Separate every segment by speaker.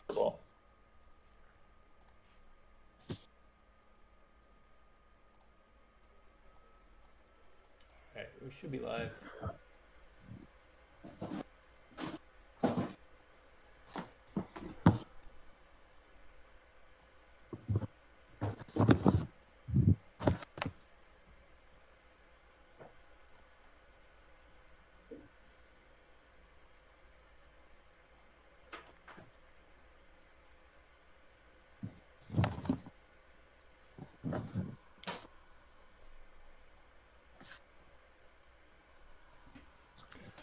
Speaker 1: Cool.
Speaker 2: All right, we should be live.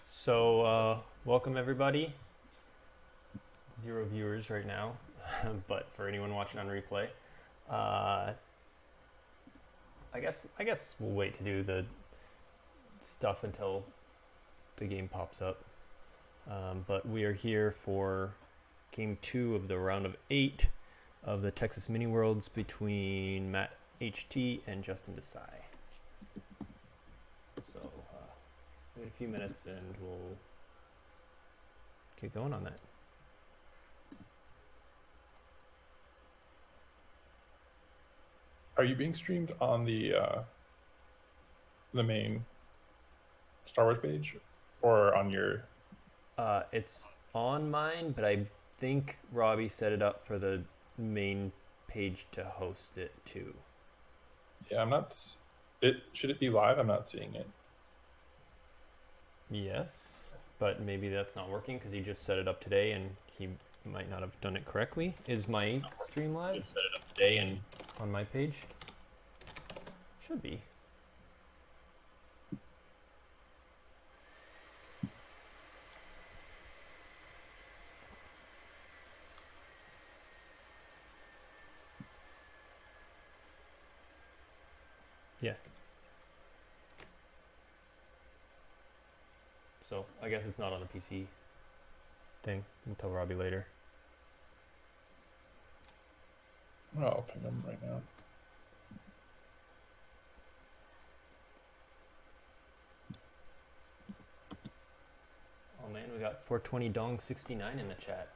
Speaker 2: So, welcome everybody. 0 viewers right now, but for anyone watching on replay, I guess we'll wait to do the stuff until the game pops up. But we are here for game 2 of the round of 8 of the Texas Mini Worlds between MatthewHT and Justin Desai. So, wait a few minutes and we'll get going on that.
Speaker 1: Are you being streamed on the main Star Wars page, or on your?
Speaker 2: It's on mine, but I think Robbie set it up for the main page to host it too.
Speaker 1: Yeah, I'm not. Should it be live? I'm not seeing it.
Speaker 2: Yes, but maybe that's not working because he just set it up today and he might not have done it correctly. Is my stream live?
Speaker 1: Just set it up today and
Speaker 2: on my page? Should be. Yeah. So I guess it's not on the PC thing. We'll tell Robbie later.
Speaker 1: I'll open them right now.
Speaker 2: Oh man, we got 420 Dong 69 in the chat.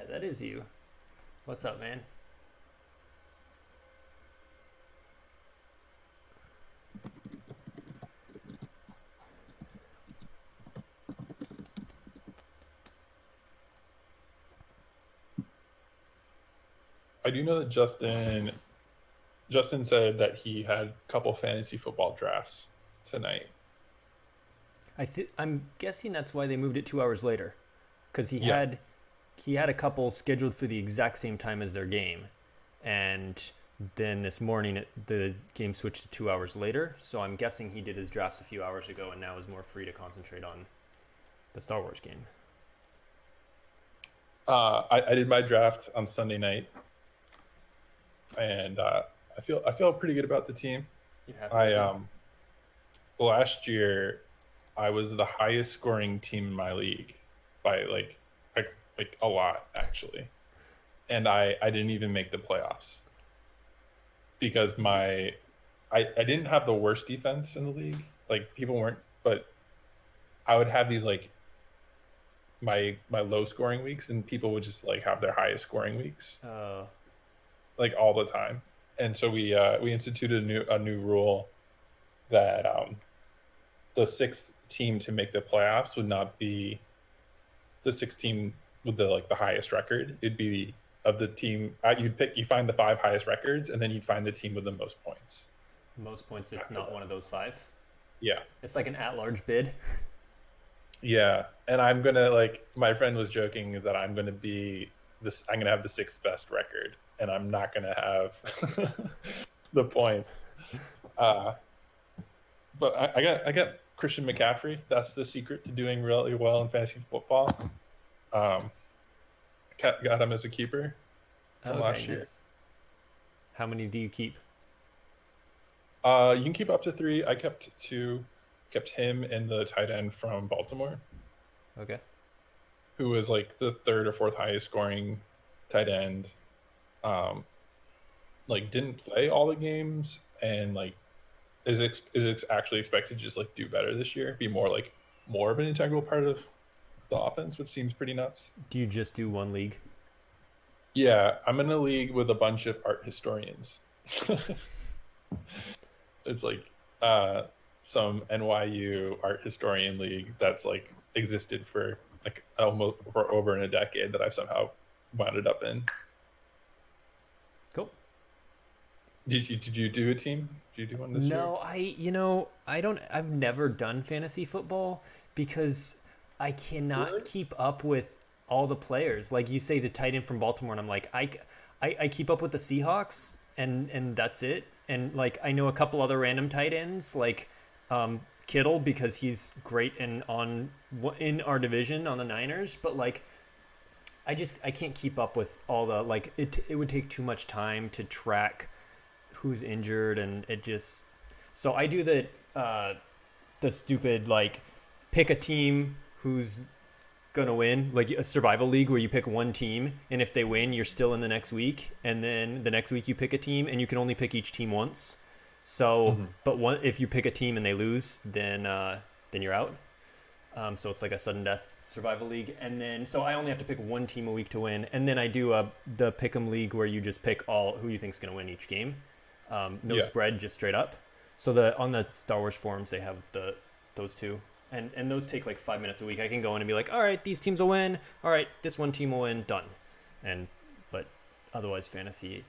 Speaker 2: That is you. What's up, man?
Speaker 1: I do know that Justin said that he had a couple fantasy football drafts tonight.
Speaker 2: I'm guessing that's why they moved it 2 hours later, because he
Speaker 1: Yeah.
Speaker 2: had a couple scheduled for the exact same time as their game, and then this morning the game switched to 2 hours later. So I'm guessing he did his drafts a few hours ago and now is more free to concentrate on the Star Wars game.
Speaker 1: I did my draft on Sunday night, and I feel pretty good about the team.
Speaker 2: You happy?
Speaker 1: Last year I was the highest scoring team in my league by like a lot, actually, and I didn't even make the playoffs because I didn't have the worst defense in the league. Like, people weren't, but I would have these like my low scoring weeks, and people would just like have their highest scoring weeks like all the time. And so we instituted a new rule that the sixth team to make the playoffs would not be the sixth team with the highest record. It'd be of the team you find the 5 highest records, and then you'd find the team with the most points.
Speaker 2: Most points. It's not one of those 5.
Speaker 1: Yeah,
Speaker 2: it's like an at-large bid.
Speaker 1: Yeah, and I'm gonna, like, my friend was joking is that I'm gonna have the 6th best record, and I'm not gonna have the points. But I got Christian McCaffrey. That's the secret to doing really well in fantasy football. Got him as a keeper from last year.
Speaker 2: Nice. How many do you keep?
Speaker 1: You can keep up to 3. I kept 2. Kept him and the tight end from Baltimore.
Speaker 2: Okay.
Speaker 1: Who was like the 3rd or 4th highest scoring tight end. um, like didn't play all the games and like is actually expected to just like do better this year, be more of an integral part of the offense, which seems pretty nuts.
Speaker 2: Do you just do one league?
Speaker 1: Yeah, I'm in a league with a bunch of art historians. It's like some NYU art historian league that's like existed for like almost for over in a decade that I've somehow wound up in.
Speaker 2: Cool.
Speaker 1: Did you do a team? Did you do one this year?
Speaker 2: No, I don't. I've never done fantasy football because I cannot
Speaker 1: Really?
Speaker 2: keep up with all the players. Like you say, the tight end from Baltimore, and I'm like, I keep up with the Seahawks, and that's it. And like I know a couple other random tight ends, like Kittle because he's great in our division on the Niners, but like I can't keep up with all the like it would take too much time to track who's injured and it just so I do the stupid like pick a team who's gonna win, like a survival league where you pick one team and if they win you're still in the next week, and then the next week you pick a team and you can only pick each team once. So
Speaker 1: Mhm.
Speaker 2: but if you pick a team and they lose, then you're out. So it's like a sudden death survival league, and then so I only have to pick one team a week to win, and then I do the pick'em league where you just pick all who you think's gonna win each game, no
Speaker 1: Yeah.
Speaker 2: spread, just straight up. So the on the Star Wars forums they have those two, and those take like 5 minutes a week. I can go in and be like, all right, these teams will win. All right, this one team will win. Done. And but otherwise, fantasy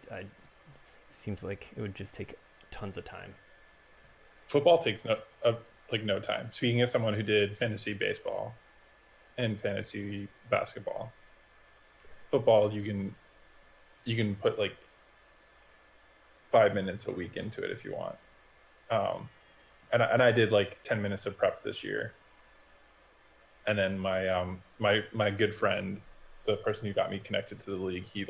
Speaker 2: seems like it would just take tons of time.
Speaker 1: Football takes no time. Speaking as someone who did fantasy baseball and fantasy basketball, football you can put like 5 minutes a week into it if you want. Um, and I did like 10 minutes of prep this year, and then my good friend, the person who got me connected to the league, he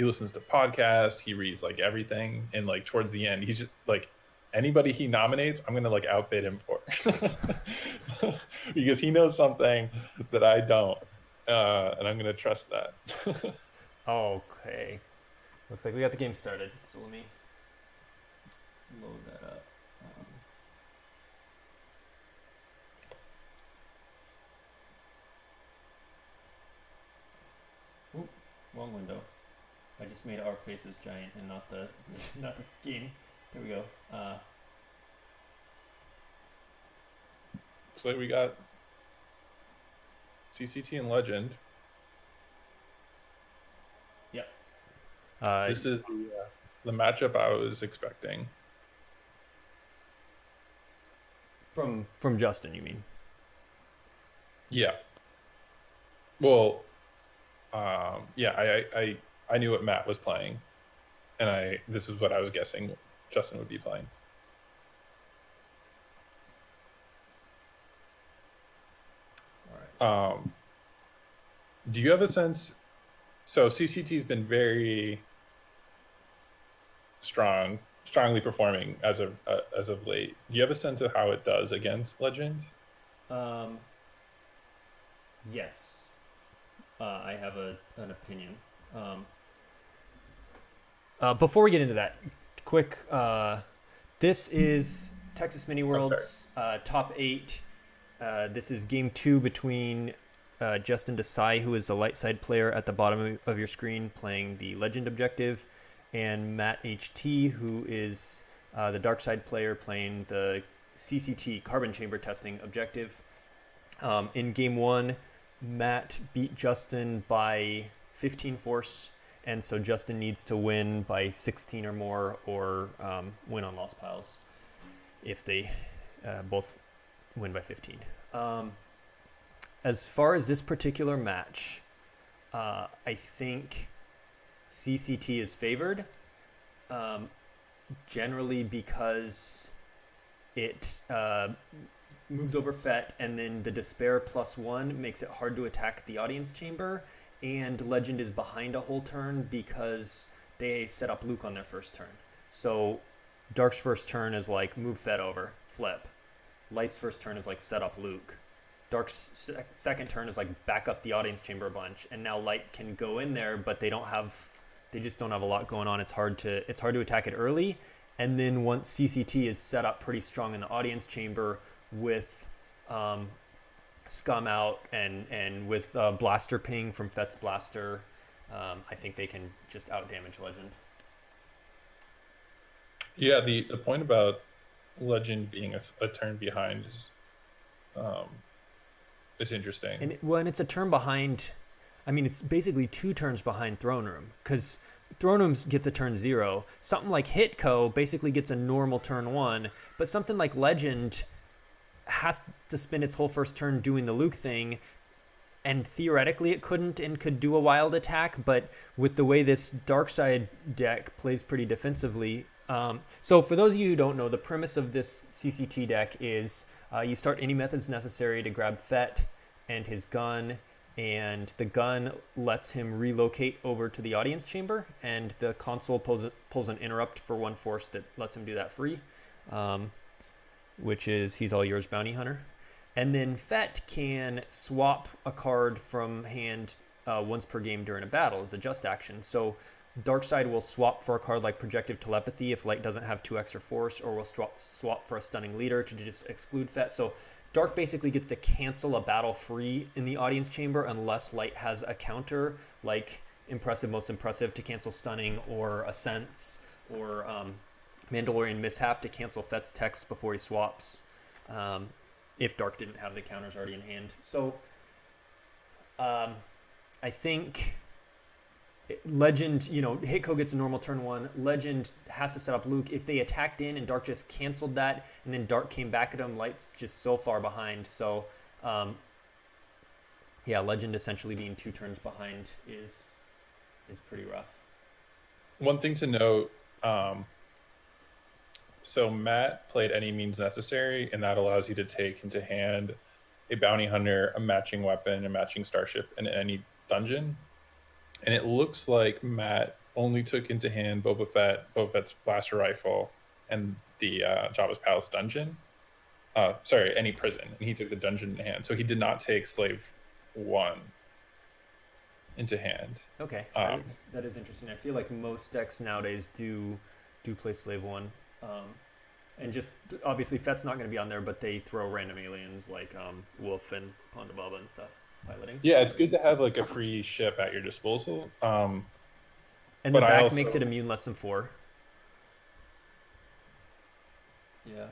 Speaker 1: listens to podcasts, he reads like everything, and like towards the end, he's just like anybody he nominates, I'm gonna like outbid him for because he knows something that I don't, and I'm gonna trust that.
Speaker 2: Okay, looks like we got the game started. So let me load that up. Oop, wrong window. I just made our faces giant and not the not the game. There we go.
Speaker 1: So we got CCT and Legend.
Speaker 2: Yep.
Speaker 1: This is the matchup I was expecting.
Speaker 2: From Justin, you mean?
Speaker 1: Yeah. Well, yeah, I knew what Matt was playing, and this is what I was guessing Justin would be playing.
Speaker 2: All right.
Speaker 1: Do you have a sense? So CCT's been very strongly performing as of late. Do you have a sense of how it does against Legend?
Speaker 2: Yes. I have an opinion. Before we get into that, quick. This is Texas Mini Worlds top 8. This is game 2 between Justin Desai, who is the light side player at the bottom of your screen, playing the Legend objective, and MatthewHT, who is the dark side player, playing the CCT carbon chamber testing objective. In game 1, Matt beat Justin by 15 force, and so Justin needs to win by 16 or more, or win on lost piles if they both win by 15. As far as this particular match, I think CCT is favored, generally because it moves over Fett, and then the Despair +1 makes it hard to attack the audience chamber, and Legend is behind a whole turn because they set up Luke on their first turn. So Dark's first turn is like move Fett over, flip. Light's first turn is like set up Luke. Dark's second turn is like back up the audience chamber a bunch, and now Light can go in there, but they They just don't have a lot going on. It's hard to attack it early, and then once CCT is set up pretty strong in the audience chamber with Scum out and with Blaster Ping from Fett's Blaster, I think they can just out damage Legend.
Speaker 1: Yeah, the point about Legend being a turn behind is interesting.
Speaker 2: And when it's a turn behind, I mean, it's basically 2 turns behind Throne Room, because Throne Room gets a turn 0. Something like Hitco basically gets a normal turn 1, but something like Legend has to spend its whole first turn doing the Luke thing, and theoretically it couldn't and could do a wild attack, but with the way this Darkside deck plays pretty defensively. So for those of you who don't know, the premise of this CCT deck is you start any methods necessary to grab Fett and his gun, and the gun lets him relocate over to the audience chamber, and the console pulls an interrupt for 1 force that lets him do that free, which is He's All Yours, Bounty Hunter. And then Fett can swap a card from hand once per game during a battle as a just action. So Darkside will swap for a card like Projective Telepathy if Light doesn't have 2 extra force, or will swap for a Stunning Leader to just exclude Fett. So Dark basically gets to cancel a battle free in the audience chamber unless Light has a counter like Impressive, Most Impressive to cancel Stunning, or a Sense, or Mandalorian Mishap to cancel Fett's text before he swaps, if Dark didn't have the counters already in hand. So I think Legend, Hitco gets a normal turn 1. Legend has to set up Luke. If they attacked in and Dark just canceled that, and then Dark came back at him, Light's just so far behind. So, Legend essentially being 2 turns behind is pretty rough.
Speaker 1: One thing to note, so Matt played Any Means Necessary, and that allows you to take into hand a Bounty Hunter, a matching weapon, a matching starship in any dungeon. And it looks like Matt only took into hand Boba Fett's blaster rifle, and the Jabba's Palace dungeon. Any prison. And he took the dungeon in hand. So he did not take Slave 1 into hand.
Speaker 2: Okay, that is interesting. I feel like most decks nowadays do play Slave 1. And just, obviously, Fett's not going to be on there, but they throw random aliens like Wolf and Ponda Baba and stuff. Piloting.
Speaker 1: Yeah, it's good to have like a free ship at your disposal.
Speaker 2: And the back makes it immune less than 4. Yeah.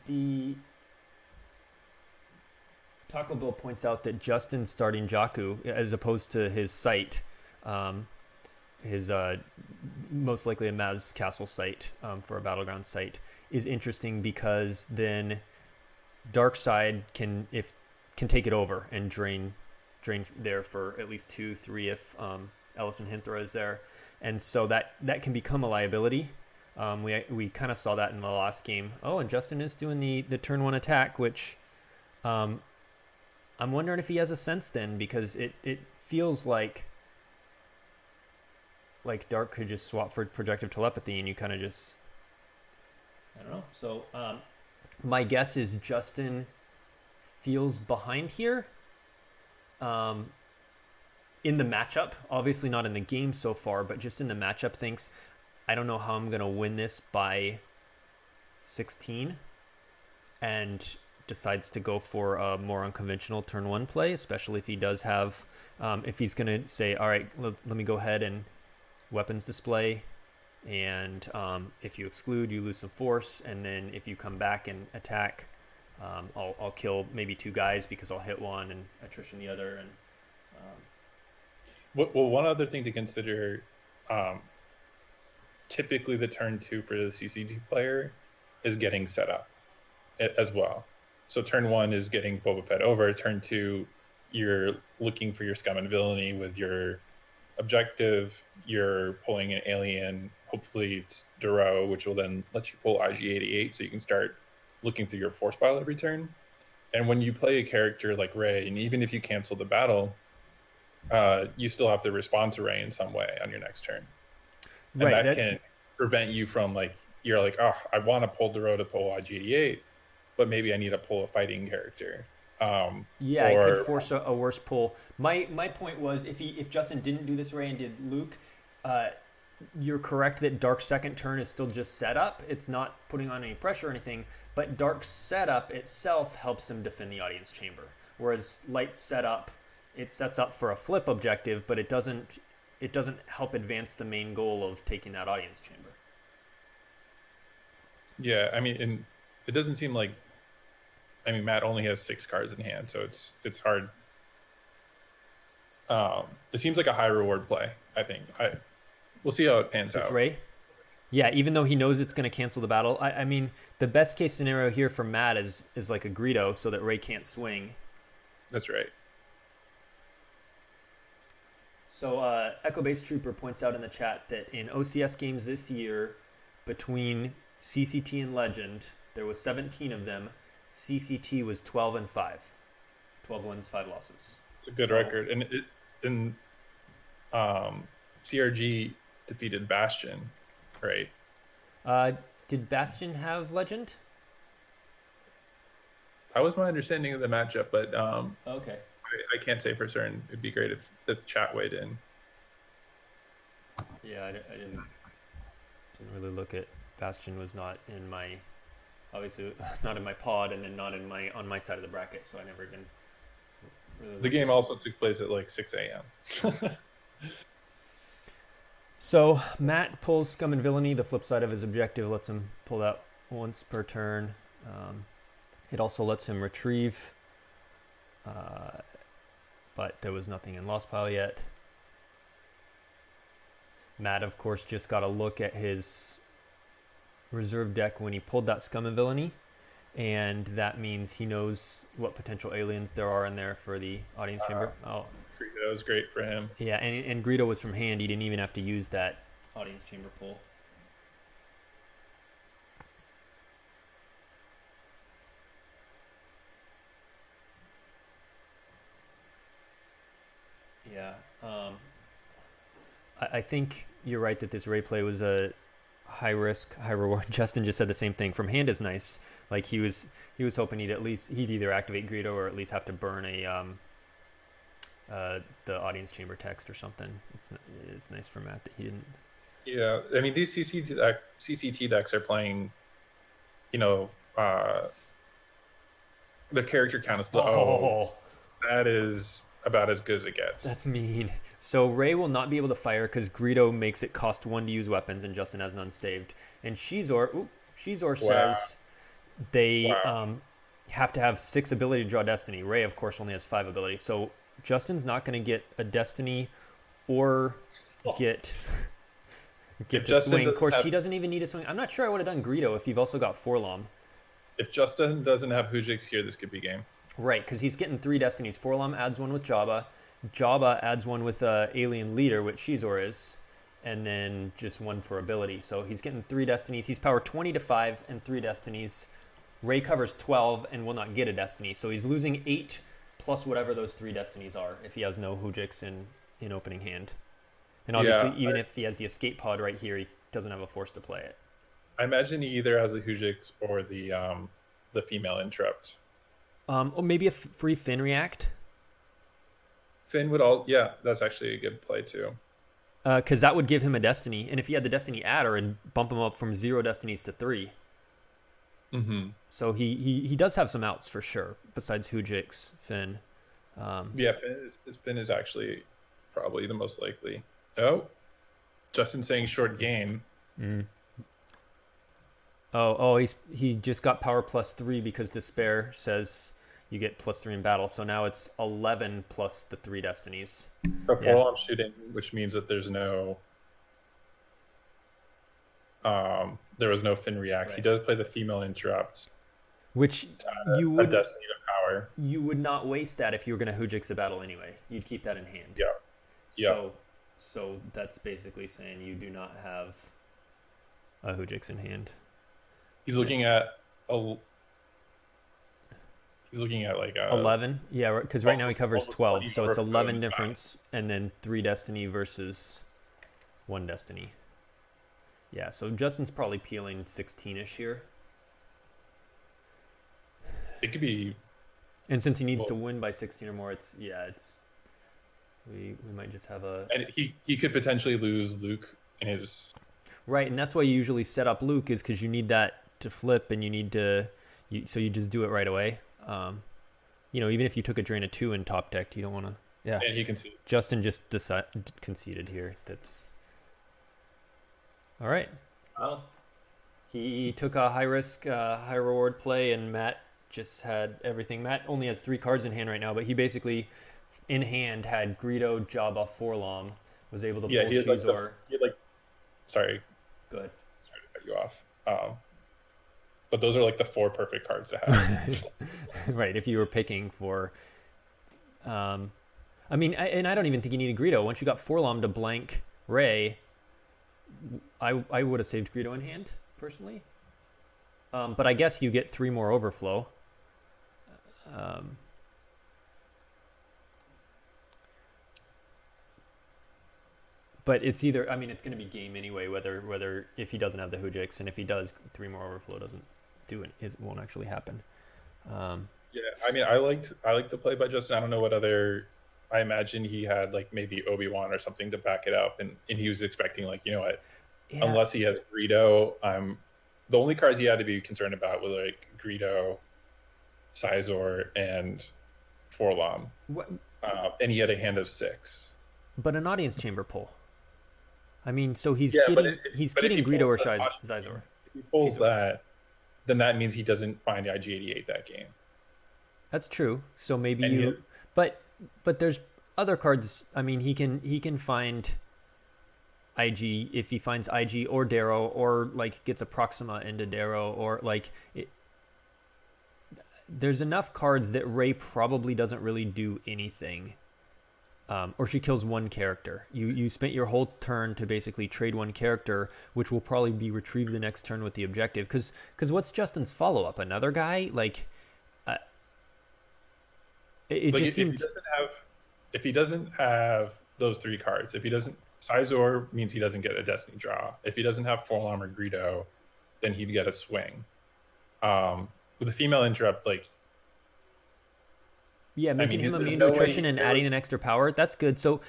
Speaker 2: The Taco Bill points out that Justin starting Jakku as opposed to his site, his most likely a Maz Castle site for a battleground site, is interesting, because then Darkside can take it over and drain there for at least 2-3 if Ellison Hinthra is there, and so that can become a liability. We kind of saw that in the last game. Oh, and Justin is doing the turn 1 attack, which I'm wondering if he has a sense then, because it feels like Dark could just swap for Projective Telepathy, and you kind of just, I don't know. So my guess is Justin feels behind here in the matchup, obviously not in the game so far, but just in the matchup, thinks, I don't know how I'm going to win this by 16, and decides to go for a more unconventional turn 1 play, especially if he does have, if he's going to say, all right, let me go ahead and weapons display, and if you exclude, you lose some force, and then if you come back and attack, I'll kill maybe 2 guys because I'll hit 1 and attrition the other. And
Speaker 1: well, one other thing to consider, typically the turn 2 for the CCG player is getting set up as well. So turn 1 is getting Boba Fett over. Turn 2, you're looking for your scum and villainy with your objective. You're pulling an alien. Hopefully it's Duro, which will then let you pull IG-88, so you can start looking through your force pile every turn. And when you play a character like Rey, and even if you cancel the battle, you still have to respond to Rey in some way on your next turn. And
Speaker 2: right,
Speaker 1: that can prevent you from, you're like, oh, I want to pull Duro to pull IG-88, but maybe I need to pull a fighting character.
Speaker 2: Yeah, it could
Speaker 1: or
Speaker 2: force a worse pull. My point was if Justin didn't do this Ray and did Luke, uh, you're correct that Dark's second turn is still just setup. It's not putting on any pressure or anything, but Dark's setup itself helps him defend the audience chamber. Whereas Light's setup, it sets up for a flip objective, but it doesn't help advance the main goal of taking that audience chamber.
Speaker 1: yeah, I mean, and it doesn't seem like. I mean, Matt only has 6 cards in hand, so it's hard. It seems like a high reward play. I think we'll see how it pans out.
Speaker 2: Ray. Yeah, even though he knows it's going to cancel the battle. I mean, the best case scenario here for Matt is like a Greedo so that Ray can't swing.
Speaker 1: That's right.
Speaker 2: So Echo Base Trooper points out in the chat that in OCS games this year, between CCT and Legend, there was 17 of them. CCT was 12-5. 12 wins, 5 losses.
Speaker 1: It's a good record. And CRG defeated Bastion, right?
Speaker 2: Did Bastion have Legend?
Speaker 1: That was my understanding of the matchup, but
Speaker 2: Okay.
Speaker 1: I can't say for certain. It'd be great if the chat weighed in.
Speaker 2: Yeah, I didn't really look at Bastion. Was not in my, obviously not in my pod, and then not in on my side of the bracket, so I never even really.
Speaker 1: The game also took place at like 6 a.m.
Speaker 2: So Matt pulls Scum and Villainy. The flip side of his objective lets him pull that once per turn. It also lets him retrieve, but there was nothing in Lost Pile yet. Matt, of course, just got a look at his reserve deck when he pulled that Scum and Villainy, and that means he knows what potential aliens there are in there for the audience chamber. Oh,
Speaker 1: That was great for him.
Speaker 2: yeah, and Greedo was from hand. He didn't even have to use that audience chamber pull. Yeah, I think you're right that this Ray play was a high risk, high reward. Justin just said the same thing. From hand is nice. Like he was hoping he'd either activate Greedo or at least have to burn the audience chamber text or something. It's nice for Matt that he didn't.
Speaker 1: Yeah, I mean these CCT decks are playing, the character count is low. That is about as good as it gets.
Speaker 2: That's mean. So Ray will not be able to fire because Greedo makes it cost 1 to use weapons, and Justin has none saved. And Shizor says they have to have 6 ability to draw Destiny. Ray, of course, only has 5 ability. So Justin's not going to get a Destiny or get the swing. Of course, he doesn't even need a swing. I'm not sure I would have done Greedo if you've also got Forlom.
Speaker 1: If Justin doesn't have Hujix here, this could be game.
Speaker 2: Right, because he's getting 3 Destinies. Forlom adds 1 with Jabba. Jabba adds 1 with Alien Leader, which Shizor is, and then just 1 for ability. So he's getting 3 Destinies. He's power 20 to 5 and 3 Destinies. Ray covers 12 and will not get a Destiny. So he's losing 8 plus whatever those 3 Destinies are if he has no Hujix in opening hand. And obviously, even if he has the escape pod right here, he doesn't have a force to play it.
Speaker 1: I imagine he either has the Hujix or the female interrupt.
Speaker 2: Or maybe a free Finn react.
Speaker 1: Finn would that's actually a good play too.
Speaker 2: Because that would give him a Destiny, and if he had the Destiny adder, and bump him up from 0 Destinies to 3.
Speaker 1: Mm-hmm.
Speaker 2: So he does have some outs for sure, besides Hujix, Finn.
Speaker 1: Finn is actually probably the most likely. Oh, Justin saying short game.
Speaker 2: Mm. He just got power +3 because Despair says you get +3 in battle. So now it's 11 plus the 3 Destinies.
Speaker 1: So Forlom shooting, which means that there's no there was no Finn react. Right. He does play the female interrupt,
Speaker 2: which you would
Speaker 1: Destiny to power.
Speaker 2: You would not waste that if you were going to Hujix a battle anyway. You'd keep that in hand.
Speaker 1: Yeah.
Speaker 2: So that's basically saying you do not have a Hujix in hand.
Speaker 1: He's looking at like
Speaker 2: 11. Yeah, because right now he covers 12, so it's 11 difference, and then 3 Destiny versus 1 Destiny. Yeah, so Justin's probably peeling 16-ish here.
Speaker 1: It could be
Speaker 2: And since he needs to
Speaker 1: Well,
Speaker 2: win by 16 or more, we might just have a
Speaker 1: and he could potentially lose Luke in his.
Speaker 2: right, and that's why you usually set up Luke is because you need that to flip, and you need to, so you just do it right away. Even if you took a drain of 2 in top deck, you don't want to. Yeah,
Speaker 1: And he can see.
Speaker 2: Justin just conceded here. That's all right. Well, he took a high risk, high reward play, and Matt just had everything. Matt only has 3 cards in hand right now, but he basically in hand had Greedo, Jabba, Forlom, was able to pull
Speaker 1: He had like
Speaker 2: Shizor.
Speaker 1: sorry,
Speaker 2: Go ahead.
Speaker 1: sorry to cut you off. But those are like the 4 perfect cards to have.
Speaker 2: Right, if you were picking for I mean, I don't even think you need a Greedo. Once you got Forlom to blank Ray, I would have saved Greedo in hand, personally. But I guess you get 3 more overflow. But it's either, I mean, it's going to be game anyway, whether if he doesn't have the Hujix, and if he does, 3 more overflow doesn't do it. It won't actually happen.
Speaker 1: Yeah, I mean, I liked the play by Justin. I don't know what other. I imagine he had like maybe Obi-Wan or something to back it up, and he was expecting like, you know what,
Speaker 2: Yeah.
Speaker 1: unless he has Greedo, the only cards he had to be concerned about were like Greedo, Sizor, and Forlom, and he had a hand of 6.
Speaker 2: But an audience chamber pull. I mean, so he's
Speaker 1: Yeah,
Speaker 2: getting
Speaker 1: if
Speaker 2: Greedo or
Speaker 1: pulls that audience
Speaker 2: Sizor.
Speaker 1: chamber- If he pulls that, then that means he doesn't find IG-88 that game.
Speaker 2: That's true. So maybe
Speaker 1: And
Speaker 2: you, but there's other cards. I mean, he can find IG if he finds IG or Darrow, or like gets a Proxima into Darrow, or like there's enough cards that Ray probably doesn't really do anything. Or she kills 1 character. You spent your whole turn to basically trade 1 character, which will probably be retrieved the next turn with the objective. Because what's Justin's follow up? Another guy? Like, it
Speaker 1: like
Speaker 2: just seems.
Speaker 1: if he doesn't have those 3 cards, if he doesn't, Sizor means he doesn't get a Destiny draw. If he doesn't have Forlom or Greedo, then he'd get a swing. With a female interrupt, like.
Speaker 2: Yeah, making him immune to attrition and adding an extra power. That's good. So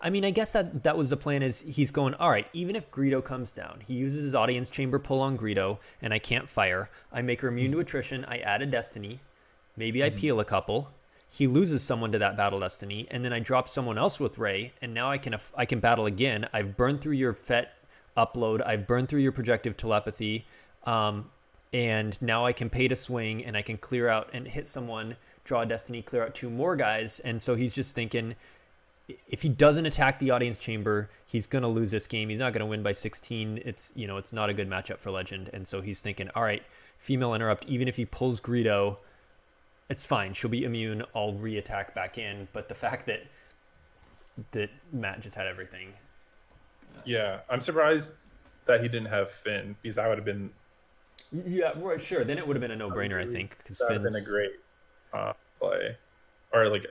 Speaker 2: I mean, I guess that was the plan. Is he's going, all right, even if Greedo comes down, he uses his audience chamber pull on Greedo, and I can't fire. I make her immune to attrition. I add a Destiny. Maybe I peel a couple. He loses someone to that battle Destiny, and then I drop someone else with Ray, and now I can battle again. I've burned through your FET upload. I've burned through your projective telepathy. And now I can pay to swing, and I can clear out and hit someone, draw a Destiny, clear out 2 more guys. And so he's just thinking, if he doesn't attack the audience chamber, he's going to lose this game. He's not going to win by 16. It's not a good matchup for Legend. And so he's thinking, all right, female interrupt, even if he pulls Greedo, it's fine. She'll be immune. I'll re-attack back in. But the fact that Matt just had everything.
Speaker 1: Yeah, I'm surprised that he didn't have Finn, because that would have been.
Speaker 2: Yeah, right, sure. Then it would have been a no-brainer, I think, because Finn's
Speaker 1: been a great play, or like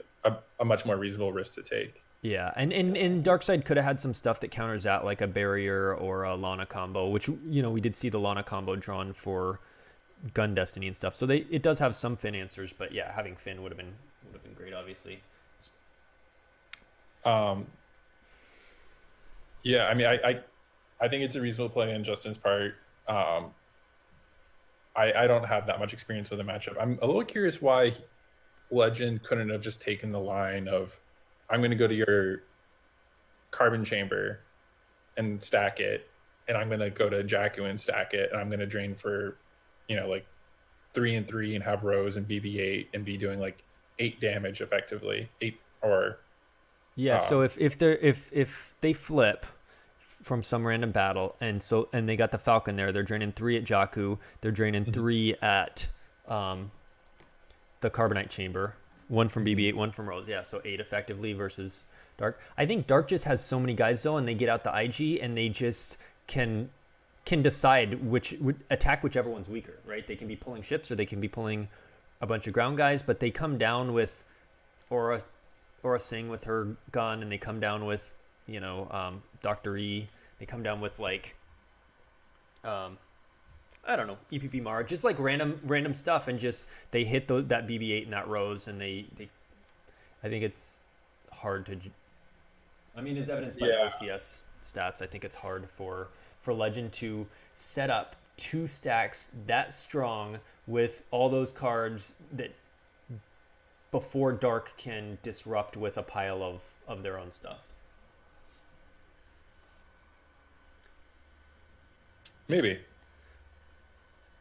Speaker 1: a much more reasonable risk to take.
Speaker 2: Yeah, and Darkseid could have had some stuff that counters that, like a barrier or a Lana combo, which we did see the Lana combo drawn for Gun Destiny and stuff. So it does have some Finn answers, but yeah, having Finn would have been great, obviously.
Speaker 1: Yeah, I mean, I think it's a reasonable play on Justin's part. I don't have that much experience with the matchup. I'm a little curious why Legend couldn't have just taken the line of, I'm going to go to your carbon chamber and stack it, and I'm going to go to Jakku and stack it, and I'm going to drain for, like 3 and 3 and have Rose and BB-8 and be doing like 8 damage effectively, 8 or.
Speaker 2: Yeah. So if they flip from some random battle, and they got the Falcon there, they're draining 3 at Jakku, they're draining 3 at the Carbonite chamber, 1 from BB-8, 1 from Rose. Yeah, so 8 effectively versus Dark. I think Dark just has so many guys though, and they get out the IG, and they just can decide which would attack whichever one's weaker, right? They can be pulling ships, or they can be pulling a bunch of ground guys, but they come down with Aura Singh with her gun, and they come down with Dr. E. They come down with like I don't know, EPP Mar, just like random stuff, and just they hit that BB-8 in that rose, and they I think it's hard to. I mean, as evidenced by the OCS stats, I think it's hard for Legend to set up 2 stacks that strong with all those cards that before Dark can disrupt with a pile of their own stuff.
Speaker 1: Maybe.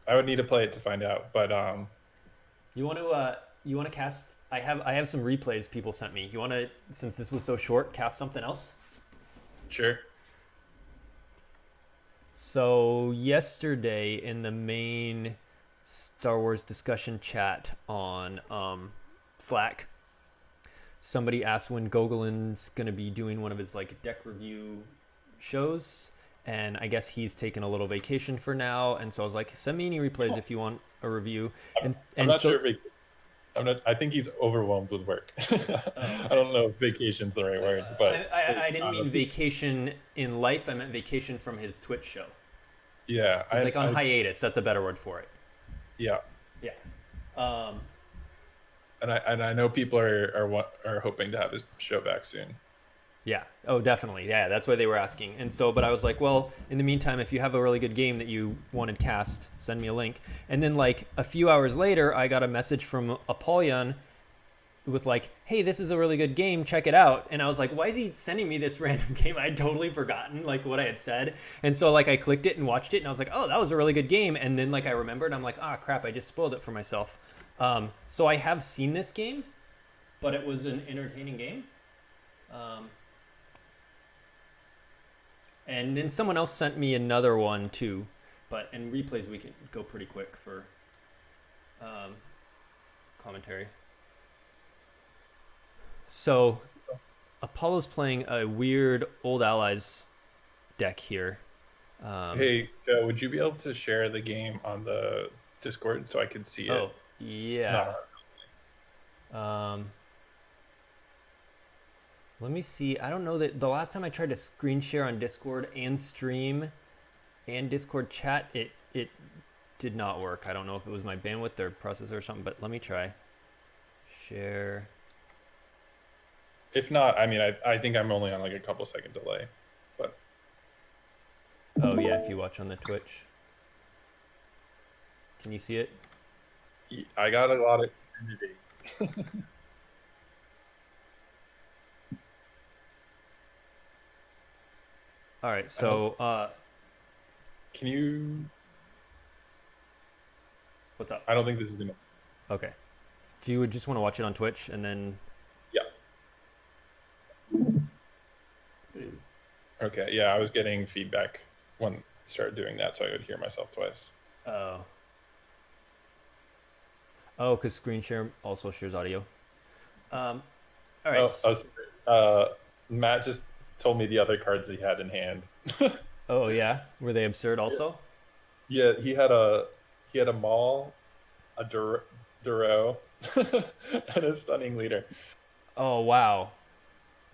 Speaker 1: I would need to play it to find out, but
Speaker 2: you want to cast? I have some replays people sent me. You want to, since this was so short, cast something else?
Speaker 1: Sure.
Speaker 2: So yesterday in the main Star Wars discussion chat on Slack, somebody asked when Gogolin's gonna be doing one of his like deck review shows, and I guess he's taken a little vacation for now. And so I was like, send me any replays if you want a review.
Speaker 1: I'm not sure. I think he's overwhelmed with work. I don't know if vacation's the right word, but
Speaker 2: I didn't mean vacation in life. I meant vacation from his Twitch show.
Speaker 1: Yeah,
Speaker 2: he's like on hiatus. That's a better word for it.
Speaker 1: Yeah.
Speaker 2: Yeah.
Speaker 1: And I know people are hoping to have his show back soon.
Speaker 2: Yeah. Oh, definitely. Yeah, that's why they were asking. And so, but I was like, well, in the meantime, if you have a really good game that you wanted cast, send me a link. And then like a few hours later, I got a message from Apollyon with like, hey, this is a really good game, check it out. And I was like, why is he sending me this random game? I'd totally forgotten like what I had said. And so like I clicked it and watched it, and I was like, oh, that was a really good game. And then like I remembered, I'm like, ah, crap, I just spoiled it for myself. So I have seen this game, but it was an entertaining game. And then someone else sent me another one too, but in replays we can go pretty quick for commentary. So Apollo's playing a weird Old Allies deck here.
Speaker 1: Hey, Joe, would you be able to share the game on the Discord so I could see it?
Speaker 2: Oh, yeah. Let me see. I don't know that the last time I tried to screen share on Discord and stream and Discord chat, it did not work. I don't know if it was my bandwidth or processor or something, but let me try. Share.
Speaker 1: If not, I mean, I think I'm only on like a couple second delay, but.
Speaker 2: Oh yeah, if you watch on the Twitch. Can you see it?
Speaker 1: I got a lot of energy.
Speaker 2: All right, so
Speaker 1: can you?
Speaker 2: What's up?
Speaker 1: I don't think this is gonna.
Speaker 2: Okay. Do you just want to watch it on Twitch and then?
Speaker 1: Yeah. Okay. Yeah, I was getting feedback when I started doing that, so I would hear myself twice.
Speaker 2: Oh. Oh, because screen share also shares audio. All right.
Speaker 1: Matt just told me the other cards he had in hand.
Speaker 2: Oh yeah, were they absurd also?
Speaker 1: Yeah, he had a Maul, a Duro, and a Stunning Leader.
Speaker 2: Oh wow.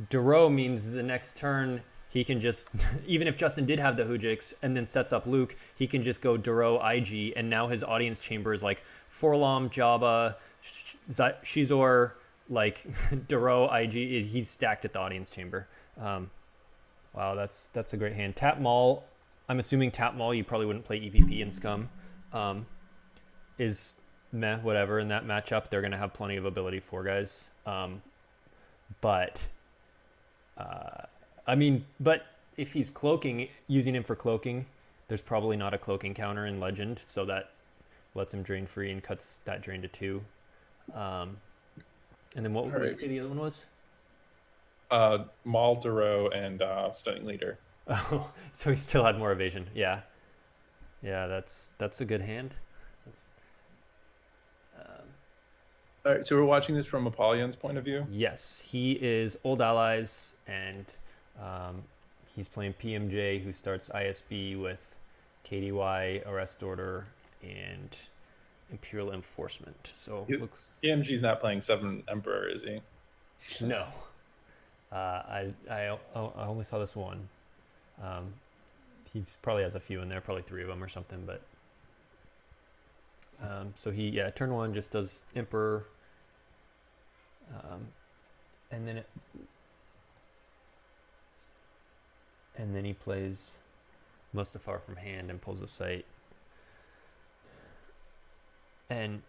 Speaker 2: Duro means the next turn he can just, even if Justin did have the Hujix and then sets up Luke, he can just go Duro IG, and now his audience chamber is like Forlom, Jabba, Shizor, like Duro IG. He's stacked at the audience chamber. Wow, that's a great hand. Tap Maul, I'm assuming Tap Maul, you probably wouldn't play EPP in Scum. Is meh, whatever. In that matchup, they're going to have plenty of ability for guys. But if he's cloaking, using him for cloaking, there's probably not a cloaking counter in Legend, so that lets him drain free and cuts that drain to 2. And then what did you say the other one was?
Speaker 1: Maul, Duro, and Stunning Leader.
Speaker 2: Oh, so he still had more evasion. Yeah, that's a good hand.
Speaker 1: All right, so we're watching this from Apollyon's point of view.
Speaker 2: Yes, he is Old Allies, and he's playing PMJ, who starts ISB with KDY, Arrest Order, and Imperial Enforcement. So
Speaker 1: PMG's not playing 7 Emperor, is he?
Speaker 2: No. I only saw this one. He probably has a few in there, probably 3 of them or something, but So he, turn 1 just does Emperor, and then he plays Mustafar from hand and pulls a sight. And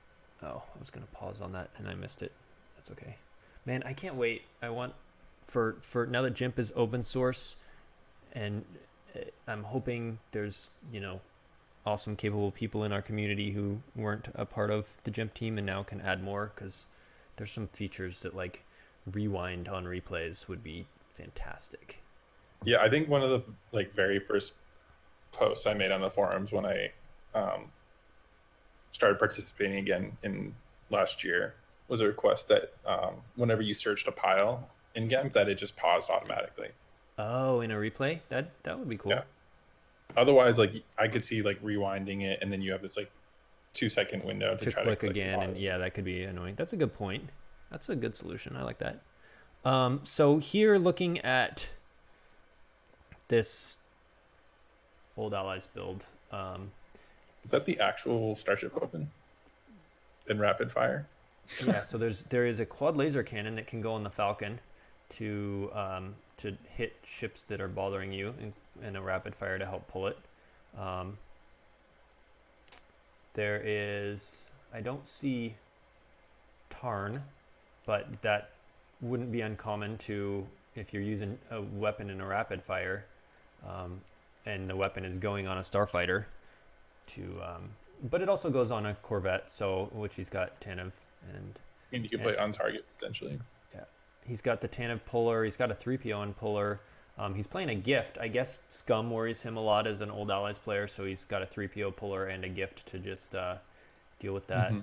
Speaker 2: I was gonna pause on that and I missed it. That's okay, man. I can't wait. I want for now that GIMP is open source, and I'm hoping there's awesome, capable people in our community who weren't a part of the GIMP team and now can add more, because there's some features that like rewind on replays would be fantastic.
Speaker 1: Yeah, I think one of the like very first posts I made on the forums when I started participating again in last year was a request that whenever you searched a pile in GIMP, that it just paused automatically.
Speaker 2: Oh, in a replay? That would be cool.
Speaker 1: Yeah. Otherwise, like I could see like rewinding it, and then you have this like 2-second window to try
Speaker 2: click
Speaker 1: to click
Speaker 2: again,
Speaker 1: and
Speaker 2: yeah, that could be annoying. That's a good point. That's a good solution. I like that. So here, looking at this Old Allies build,
Speaker 1: is that the actual Starship Open in rapid fire?
Speaker 2: Yeah. So there is a quad laser cannon that can go on the Falcon to hit ships that are bothering you in a rapid fire to help pull it. There is, I don't see Tarn, but that wouldn't be uncommon to, if you're using a weapon in a rapid fire, and the weapon is going on a starfighter, but it also goes on a Corvette, so which he's got Tanev
Speaker 1: and you can play on target potentially.
Speaker 2: Yeah, he's got the Tanev puller. He's got a 3PO on puller. He's playing a gift. I guess Scum worries him a lot as an Old Allies player, so he's got a 3PO puller and a gift to just deal with that.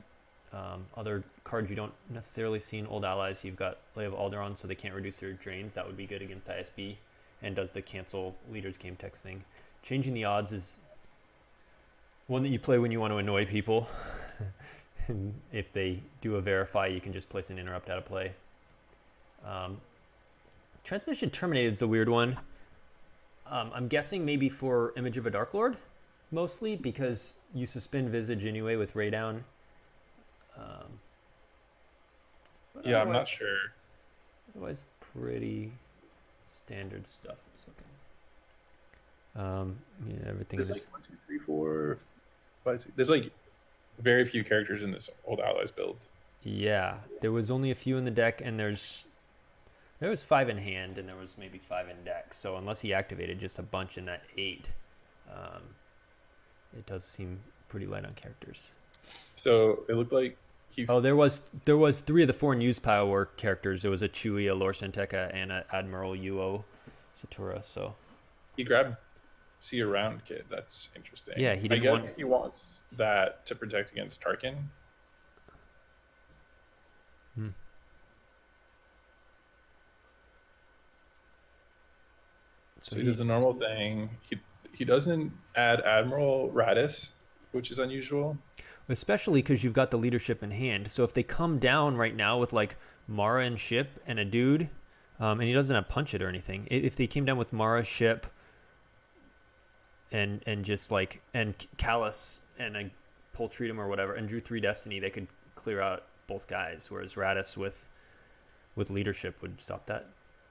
Speaker 2: Other cards you don't necessarily see in Old Allies, you've got Lay of Alderaan, so they can't reduce their drains. That would be good against ISB, and does the cancel leaders game text thing. Changing the odds is one that you play when you want to annoy people. And if they do a verify, you can just place an interrupt out of play. Transmission Terminated is a weird one. I'm guessing maybe for Image of a Dark Lord, mostly because you suspend Visage anyway with Ray down.
Speaker 1: Yeah, I'm not sure.
Speaker 2: Otherwise, pretty standard stuff. It's okay. Yeah, everything
Speaker 1: There's
Speaker 2: is
Speaker 1: like 1, 2, 3, 4, 5, 6. There's like very few characters in this Old Allies build.
Speaker 2: Yeah, there was only a few in the deck, and there was 5 in hand, and there was maybe 5 in deck. So unless he activated just a bunch in that 8, it does seem pretty light on characters.
Speaker 1: So it looked like
Speaker 2: there was 3 of the 4 news pile were characters. There was a Chewie, a Lor Santeca, and an Admiral Yuo Satura. So
Speaker 1: he grabbed See Around Kid. That's interesting.
Speaker 2: Yeah, he didn't
Speaker 1: he wants that to protect against Tarkin. So he does the normal thing. He doesn't add Admiral Radis, which is unusual.
Speaker 2: Especially because you've got the leadership in hand. So if they come down right now with like Mara and ship and a dude, and he doesn't have punch it or anything. If they came down with Mara, ship, and just like, and Callus and a Poltreatum or whatever, and drew 3 Destiny, they could clear out both guys. Whereas Radis with leadership would stop that.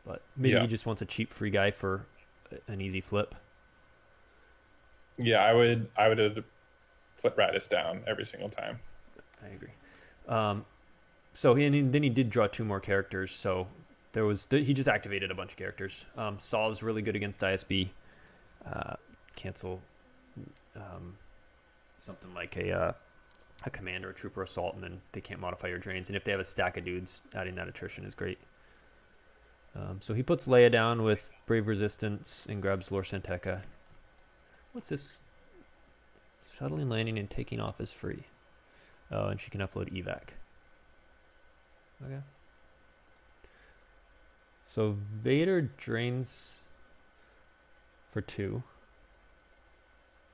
Speaker 2: But maybe he just wants a cheap free guy for an easy flip.
Speaker 1: Yeah, I would put Radis down every single time.
Speaker 2: I agree. So then he did draw 2 more characters. So he just activated a bunch of characters. Saw's really good against ISB. Cancel something like a command or a trooper assault, and then they can't modify your drains. And if they have a stack of dudes, adding that attrition is great. So he puts Leia down with Brave Resistance and grabs Lor Santeca. What's this? Shuttling, landing, and taking off is free. Oh, and she can upload evac. Okay. So Vader drains for 2.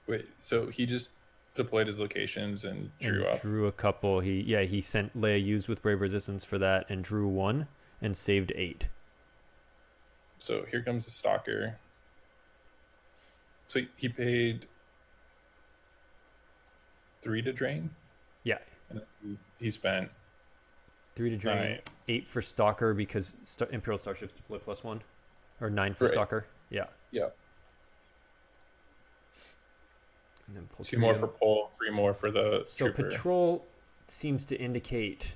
Speaker 1: Wait, so he just deployed his locations and drew
Speaker 2: a couple. He sent Leia used with Brave Resistance for that and drew 1 and saved 8.
Speaker 1: So here comes the Stalker. So he paid 3 to drain?
Speaker 2: Yeah.
Speaker 1: And he spent
Speaker 2: 3 to drain,
Speaker 1: 9
Speaker 2: 8 for Stalker because Imperial Starships deploy +1, or 9 for
Speaker 1: for 8.
Speaker 2: Stalker. Yeah.
Speaker 1: Yeah.
Speaker 2: And then pull
Speaker 1: 2 more for
Speaker 2: Freedom.
Speaker 1: pole, 3 more for the
Speaker 2: So
Speaker 1: trooper.
Speaker 2: Patrol seems to indicate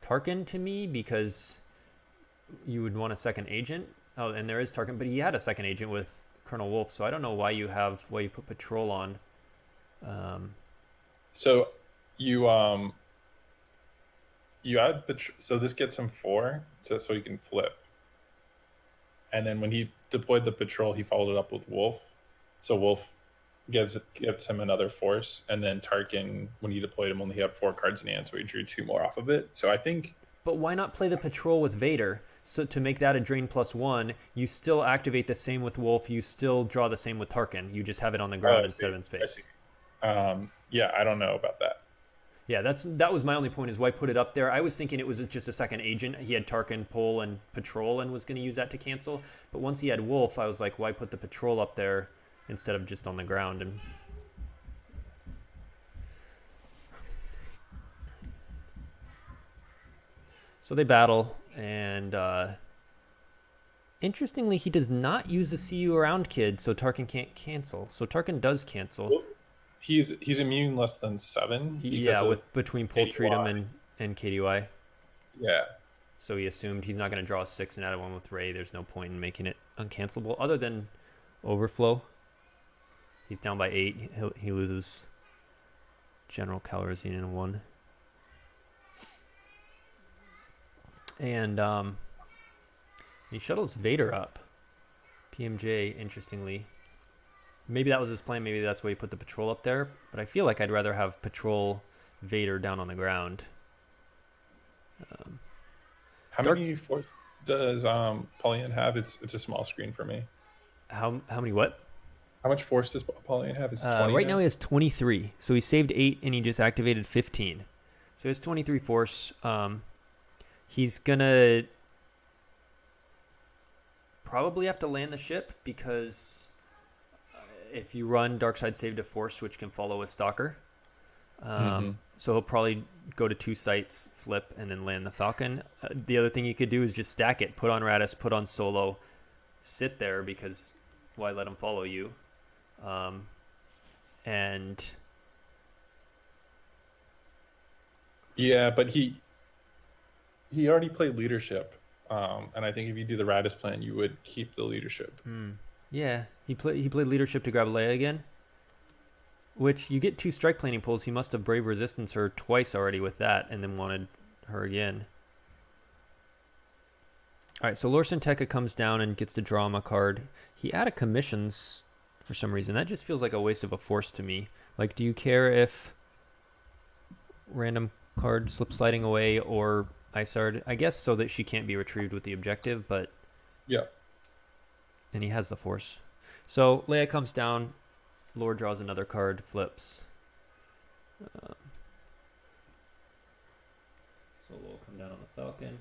Speaker 2: Tarkin to me, because you would want a second agent. Oh, and there is Tarkin, but he had a second agent with Colonel Wolf, so I don't know why you put Patrol on.
Speaker 1: So you add so this gets him 4 so he can flip. And then when he deployed the patrol, he followed it up with Wolf. So Wolf gets him another force, and then Tarkin, when he deployed him, only had 4 cards in hand, so he drew 2 more off of it. So I think.
Speaker 2: But why not play the Patrol with Vader? So to make that a drain +1, you still activate the same with Wolf. You still draw the same with Tarkin. You just have it on the ground instead of in space.
Speaker 1: Yeah, I don't know about that.
Speaker 2: Yeah, that was my only point, is why put it up there. I was thinking it was just a second agent. He had Tarkin, Pole, and Patrol, and was going to use that to cancel. But once he had Wolf, I was like, why put the Patrol up there instead of just on the ground? And so they battle, and interestingly, he does not use the See You Around kid, so Tarkin can't cancel. So Tarkin does cancel.
Speaker 1: He's immune less than 7.
Speaker 2: Yeah, with between Pole Treatum and KDY.
Speaker 1: Yeah.
Speaker 2: So he assumed he's not going to draw a 6 and add 1 with Ray. There's no point in making it uncancelable other than Overflow. He's down by 8. He loses General Calrissian in 1. And he shuttles Vader up. PMJ, interestingly. Maybe that was his plan. Maybe that's why he put the Patrol up there. But I feel like I'd rather have Patrol Vader down on the ground.
Speaker 1: How many force does Pauline have? It's a small screen for me.
Speaker 2: How many what?
Speaker 1: How much force does Pauline have? Is 20
Speaker 2: right now he has 23. So he saved 8 and he just activated 15. So he has 23 force. He's gonna probably have to land the ship, because if you run Darkside Save to Force, which can follow a Stalker. So he'll probably go to 2 sites, flip, and then land the Falcon. The other thing you could do is just stack it. Put on Radis, put on Solo, sit there, because why let him follow you? And
Speaker 1: yeah, but he already played leadership, and I think if you do the Radis plan, you would keep the leadership.
Speaker 2: Yeah, he played leadership to grab Leia again, which you get 2 strike planning pulls. He must have Brave Resistance her twice already with that, and then wanted her again. All right, so Lorsan Tekka comes down and gets to draw him a card. He added commissions for some reason. That just feels like a waste of a force to me. Like, do you care if random card slips sliding away or Isard? I guess so that she can't be retrieved with the objective, but
Speaker 1: yeah.
Speaker 2: And he has the force. So Leia comes down. Lord draws another card, flips. Solo will come down on the Falcon.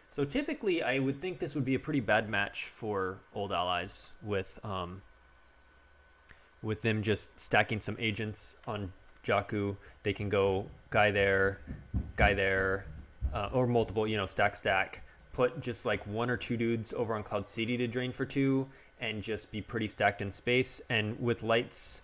Speaker 2: So typically, I would think this would be a pretty bad match for Old Allies, with them just stacking some agents on Jakku. They can go guy there, or multiple, stack. Put just like 1 or 2 dudes over on Cloud City to drain for 2, and just be pretty stacked in space. And with lights,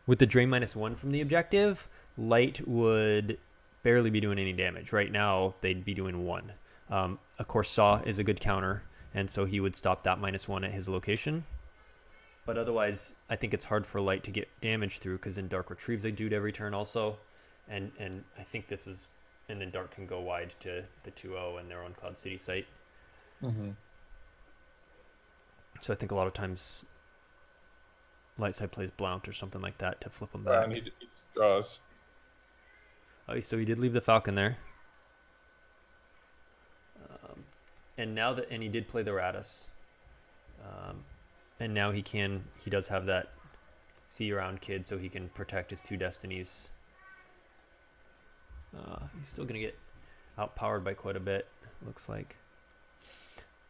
Speaker 2: with the drain -1 from the objective, light would barely be doing any damage. Right now, they'd be doing 1. Of course, Saw is a good counter, and so he would stop that -1 at his location. But otherwise, I think it's hard for light to get damage through, because then Dark retrieves a dude every turn also. And I think this is... And then Dark can go wide to the 2-0 and their own Cloud City site. So I think a lot of times light side plays Blount or something like that to flip them back.
Speaker 1: He draws.
Speaker 2: Oh, so he did leave the Falcon there. And now that, and he did play the Radis. And now he does have that See Around kid, so he can protect his 2 destinies. He's still going to get outpowered by quite a bit, looks like.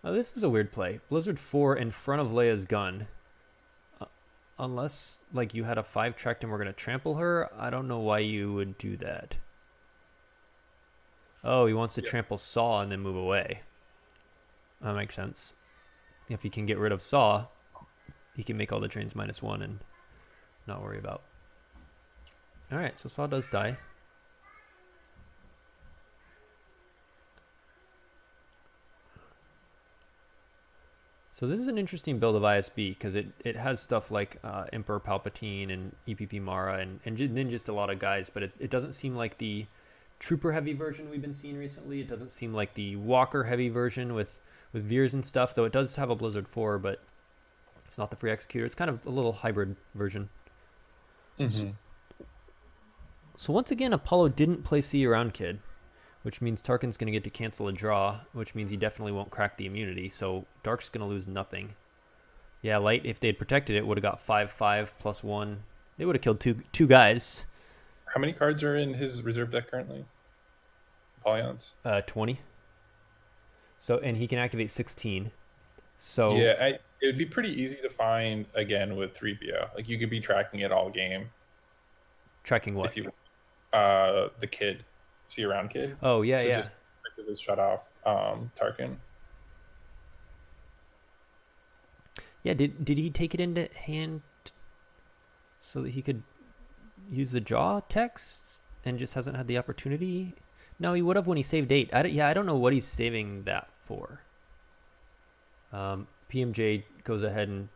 Speaker 2: Oh, this is a weird play. Blizzard 4 in front of Leia's gun. unless like you had a 5 tracked and we're gonna trample her, I don't know why you would do that. Oh, he wants to trample Saw and then move away. That makes sense. If he can get rid of Saw, he can make all the drains -1 and not worry about. All right, so Saw does die. So this is an interesting build of ISB because it has stuff like Emperor Palpatine and EPP Mara and then just a lot of guys, but it doesn't seem like the Trooper heavy version we've been seeing recently. It doesn't seem like the Walker heavy version with Veers and stuff, though it does have a Blizzard 4, but it's not the free executor. It's kind of a little hybrid version.
Speaker 1: Mm-hmm.
Speaker 2: So once again, Apollo didn't play See Around Kid, which means Tarkin's going to get to cancel a draw, which means he definitely won't crack the immunity, so Dark's going to lose nothing. Yeah, Light, if they'd protected it, would have got 5/5 +1. They would have killed two guys.
Speaker 1: How many cards are in his reserve deck currently? Polyons?
Speaker 2: 20. So, and he can activate 16. So
Speaker 1: yeah, it would be pretty easy to find again with 3PO. Like you could be tracking it all game.
Speaker 2: Tracking what?
Speaker 1: If you, the kid, See Around Kid.
Speaker 2: Oh yeah,
Speaker 1: so
Speaker 2: yeah.
Speaker 1: Just effectively shut off Tarkin.
Speaker 2: Yeah, did he take it into hand so that he could use the jaw text and just hasn't had the opportunity? No, he would have when he saved 8. I don't know what he's saving that for. PMJ goes ahead and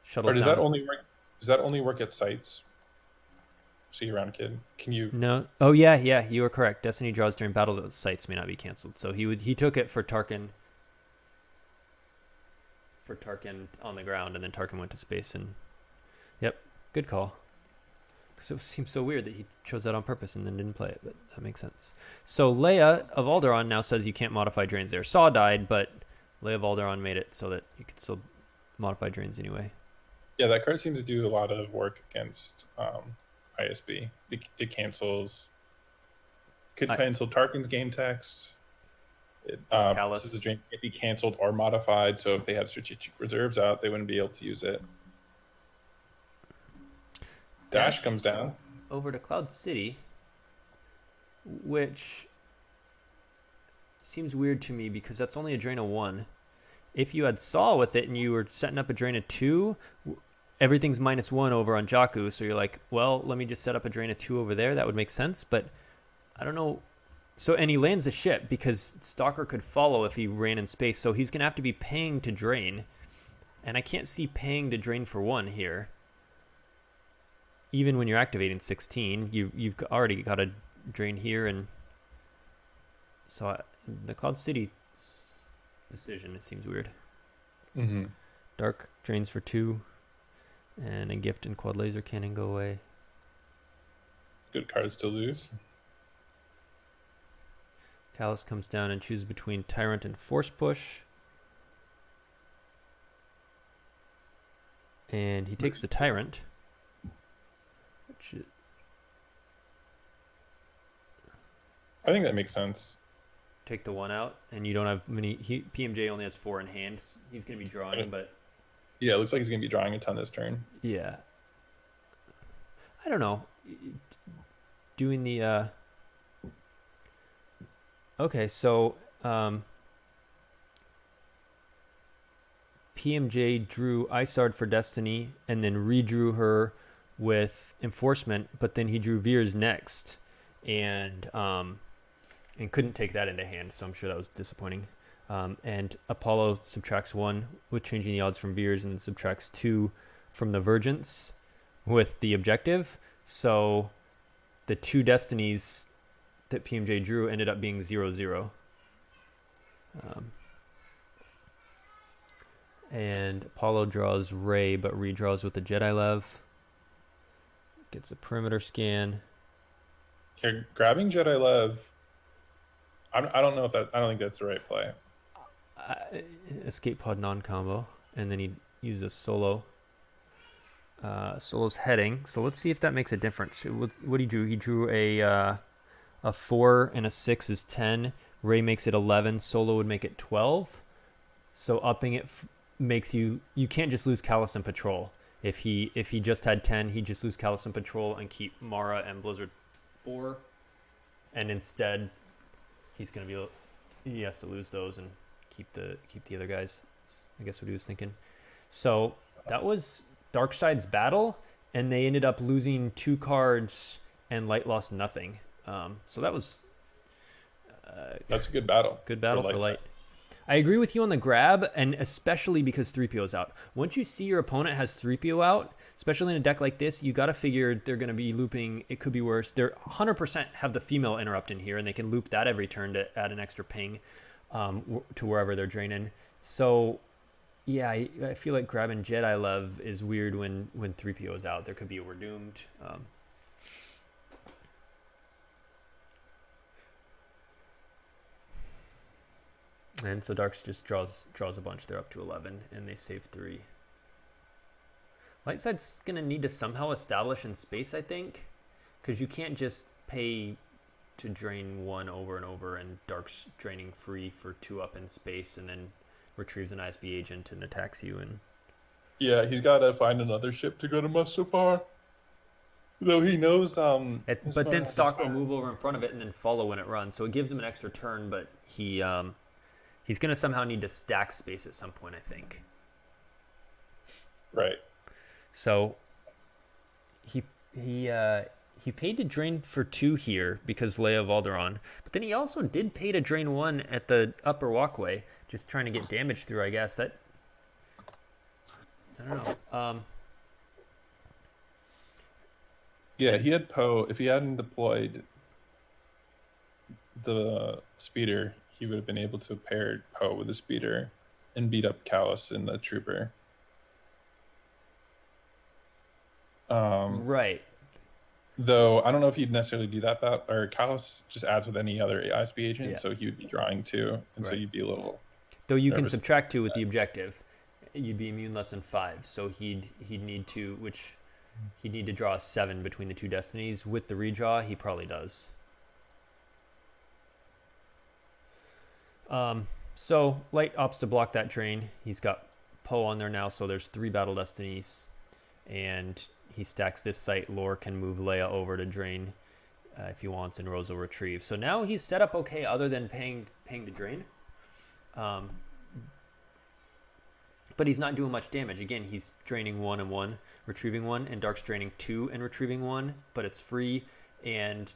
Speaker 2: shuttles
Speaker 1: Or does
Speaker 2: down.
Speaker 1: that only work? Does that only work at sites? See Around Kid. Can you?
Speaker 2: No. Oh yeah, you are correct. Destiny draws during battles at sites may not be canceled. So he took it for Tarkin. For Tarkin on the ground, and then Tarkin went to space, and yep, good call. Because it seems so weird that he chose that on purpose and then didn't play it, but that makes sense. So Leia of Alderaan now says you can't modify drains there. Saw died, but Leia of Alderaan made it so that you could still modify drains anyway.
Speaker 1: Yeah, that card seems to do a lot of work against ISB. It cancels. Could cancel Tarkin's game text. This is a drain can't be canceled or modified, so if they have strategic reserves out, they wouldn't be able to use it. Dash comes down
Speaker 2: over to Cloud City, which seems weird to me because that's only a drain of 1. If you had Saw with it and you were setting up a drain of 2, everything's -1 over on Jakku, so you're like, well, let me just set up a drain of 2 over there. That would make sense, but I don't know. So, and he lands the ship because Stalker could follow if he ran in space, so he's going to have to be paying to drain, and I can't see paying to drain for 1 here. Even when you're activating 16, you've already got a drain here, and so the Cloud City decision, it seems weird.
Speaker 1: Mm-hmm.
Speaker 2: Dark drains for 2, and a gift and quad laser cannon go away.
Speaker 1: Good cards to lose.
Speaker 2: Callus comes down and chooses between Tyrant and Force Push. And he takes the Tyrant.
Speaker 1: I think that makes sense.
Speaker 2: Take the 1 out, and you don't have many. PMJ only has 4 in hand. He's going to be drawing, but
Speaker 1: yeah, it looks like he's going to be drawing a ton this turn.
Speaker 2: Yeah, I don't know. Doing the okay, so PMJ drew Isard for Destiny, and then redrew her with Enforcement, but then he drew Veers next, and couldn't take that into hand, so I'm sure that was disappointing. And Apollo subtracts 1 with changing the odds from Veers, and subtracts 2 from the Vergence with the objective. So the 2 Destinies that PMJ drew ended up being 0-0. And Apollo draws Rey, but redraws with the Jedi Lev. Gets a perimeter scan.
Speaker 1: You're grabbing Jedi Lev. I don't know if that. I don't think that's the right play.
Speaker 2: Escape pod non-combo, and then he uses a solo. Solo's heading. So let's see if that makes a difference. What he drew? He drew a 4 and a 6 is 10. Rey makes it 11. Solo would make it 12. So upping it makes you can't just lose Callus and Patrol. If he just had 10, he'd just lose Callus and Patrol and keep Mara and Blizzard 4. And instead, he has to lose those and keep the other guys. I guess what he was thinking. So that was Darkside's battle, and they ended up losing 2 cards, and Light lost nothing. So that was
Speaker 1: that's a good battle.
Speaker 2: Good battle for Light. I agree with you on the grab, and especially because 3PO is out. Once you see your opponent has 3PO out, especially in a deck like this, you got to figure they're going to be looping. It could be worse. They're 100% have the female interrupt in here, and they can loop that every turn to add an extra ping to wherever they're draining. So, yeah, I feel like grabbing Jedi Love is weird when 3PO is out. There could be a We're Doomed. And so Darks just draws a bunch. They're up to 11, and they save 3. Lightside's going to need to somehow establish in space, I think, because you can't just pay to drain 1 over and over, and Dark's draining free for 2 up in space, and then retrieves an ISB agent and attacks you. And
Speaker 1: yeah, he's got to find another ship to go to Mustafar. Though he knows,
Speaker 2: but then Stock will move over in front of it and then follow when it runs, so it gives him an extra turn, but he's going to somehow need to stack space at some point, I think.
Speaker 1: Right.
Speaker 2: So he paid to drain for 2 here because Leia of Alderaan, but then he also did pay to drain 1 at the upper walkway, just trying to get damage through, I guess. I don't know.
Speaker 1: Yeah, he had Poe. If he hadn't deployed the speeder, he would have been able to pair Poe with the speeder and beat up Callus and the trooper.
Speaker 2: Right.
Speaker 1: Though I don't know if he'd necessarily do that, or Callus just adds with any other ISB agent, so he would be drawing 2, and so you'd be a little.
Speaker 2: Though you can subtract 2 with the objective, you'd be immune less than 5. So he'd need to, he'd need to draw a 7 between the 2 destinies. With the redraw, he probably does. So Light opts to block that drain. He's got Poe on there now, so there's 3 battle destinies, and he stacks this site. Lore can move Leia over to drain if he wants, and Rose will retrieve. So now he's set up okay, other than paying to drain. But he's not doing much damage. Again, he's draining 1 and 1, retrieving 1, and Dark's draining 2 and retrieving 1, but it's free, and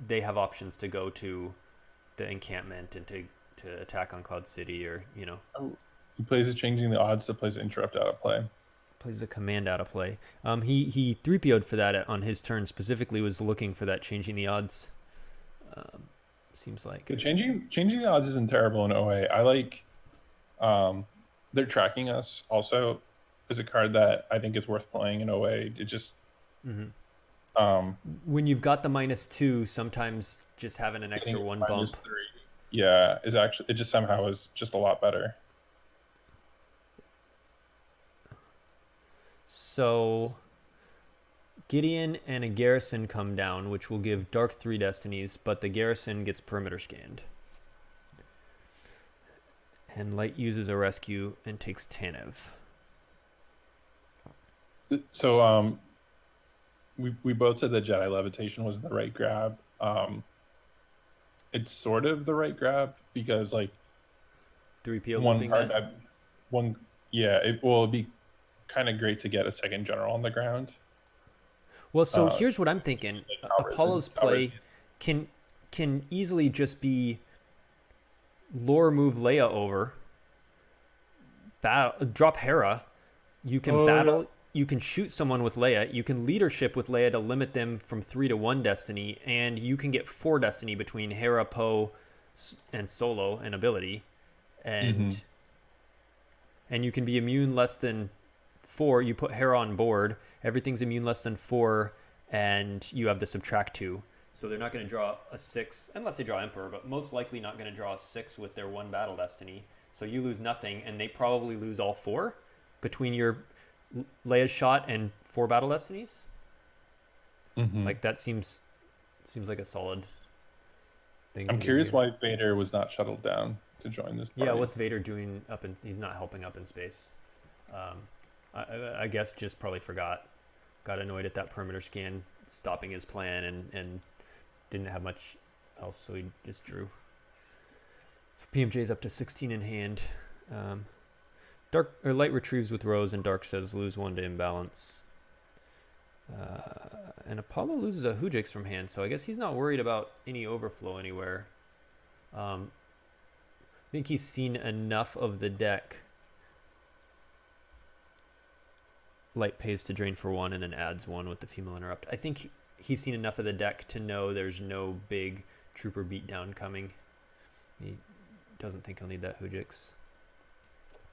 Speaker 2: they have options to go to the encampment and to attack on Cloud City, or, you know.
Speaker 1: He plays as changing the odds to plays interrupt out of play.
Speaker 2: Plays a command out of play. He 3PO'd for that on his turn, specifically was looking for that changing the odds. Seems like.
Speaker 1: Yeah, changing the odds isn't terrible in OA. I like they're tracking us also is a card that I think is worth playing in OA. It just
Speaker 2: when you've got the -2, sometimes just having an extra 1 bump.
Speaker 1: -3, yeah, is actually, it just somehow is just a lot better.
Speaker 2: So Gideon and a Garrison come down, which will give Dark 3 destinies, but the Garrison gets perimeter scanned. And Light uses a rescue and takes Tanev.
Speaker 1: So we both said that Jedi Levitation wasn't the right grab. It's sort of the right grab because, like,
Speaker 2: 3PO
Speaker 1: one card it will be kind of great to get a second general on the ground.
Speaker 2: Well, so here's what I'm thinking. Apollo's play can easily just be lore move Leia over, drop Hera. You can battle. You can shoot someone with Leia. You can leadership with Leia to limit them from 3 to 1 destiny, and you can get 4 destiny between Hera, Poe, and Solo and ability, and you can be immune less than 4. You put Hera on board. Everything's immune less than 4, and you have the subtract 2. So they're not going to draw a 6 unless they draw Emperor, but most likely not going to draw a 6 with their 1 battle destiny. So you lose nothing, and they probably lose all 4 between your Leia's shot and 4 battle destinies. Like, that seems like a solid thing.
Speaker 1: I'm curious why Vader was not shuttled down to join this party.
Speaker 2: Yeah, what's Vader doing he's not helping up in space. I guess just probably forgot. Got annoyed at that perimeter scan stopping his plan and didn't have much else, so he just drew. So PMJ's up to 16 in hand. Dark or light retrieves with Rose, and Dark says lose 1 to imbalance. And Apollo loses a Hujix from hand, so I guess he's not worried about any overflow anywhere. I think he's seen enough of the deck. Light pays to drain for 1 and then adds 1 with the female interrupt. I think he's seen enough of the deck to know there's no big trooper beatdown coming. He doesn't think he'll need that Hujix.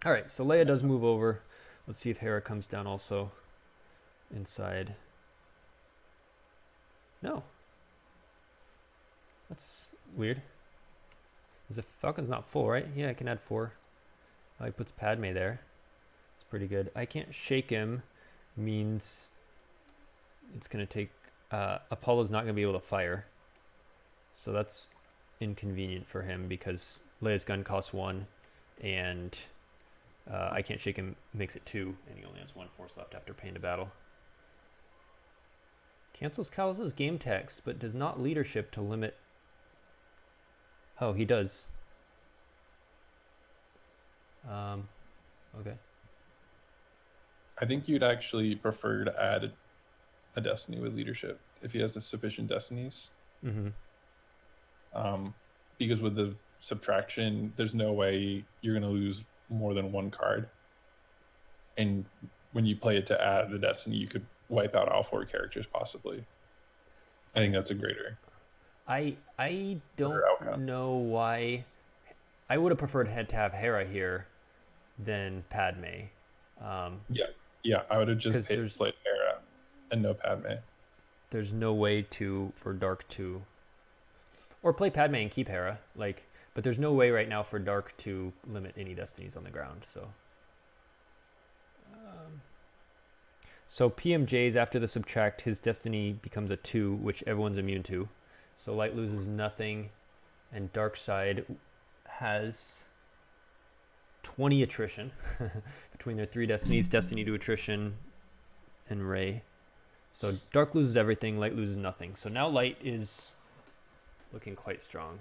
Speaker 2: All right, so Leia does move over. Let's see if Hera comes down also inside. No. That's weird. The Falcon's not full, right? Yeah, I can add 4. Oh, he puts Padme there. It's pretty good. I can't shake him means it's going to take... Apollo's not going to be able to fire. So that's inconvenient for him because Leia's gun costs 1 and I can't shake him makes it 2 and he only has 1 force left after paying to battle. Cancels Callus' game text but does not leadership to limit... Oh, he does. Okay.
Speaker 1: I think you'd actually prefer to add a destiny with leadership if he has sufficient destinies.
Speaker 2: Mm-hmm.
Speaker 1: Because with the subtraction, there's no way you're going to lose more than 1 card. And when you play it to add a destiny, you could wipe out all 4 characters possibly. I think that's a greater.
Speaker 2: I don't know why. I would have preferred to have Hera here than Padme.
Speaker 1: Yeah, I would have just played Hera and no Padme.
Speaker 2: There's no way for Dark to... Or play Padme and keep Hera. But there's no way right now for Dark to limit any destinies on the ground. So PMJ's after the subtract, his destiny becomes a 2, which everyone's immune to. So Light loses nothing, and Dark Side has 20 attrition between their 3 destinies, Destiny to Attrition and Ray. So Dark loses everything, Light loses nothing. So now Light is looking quite strong.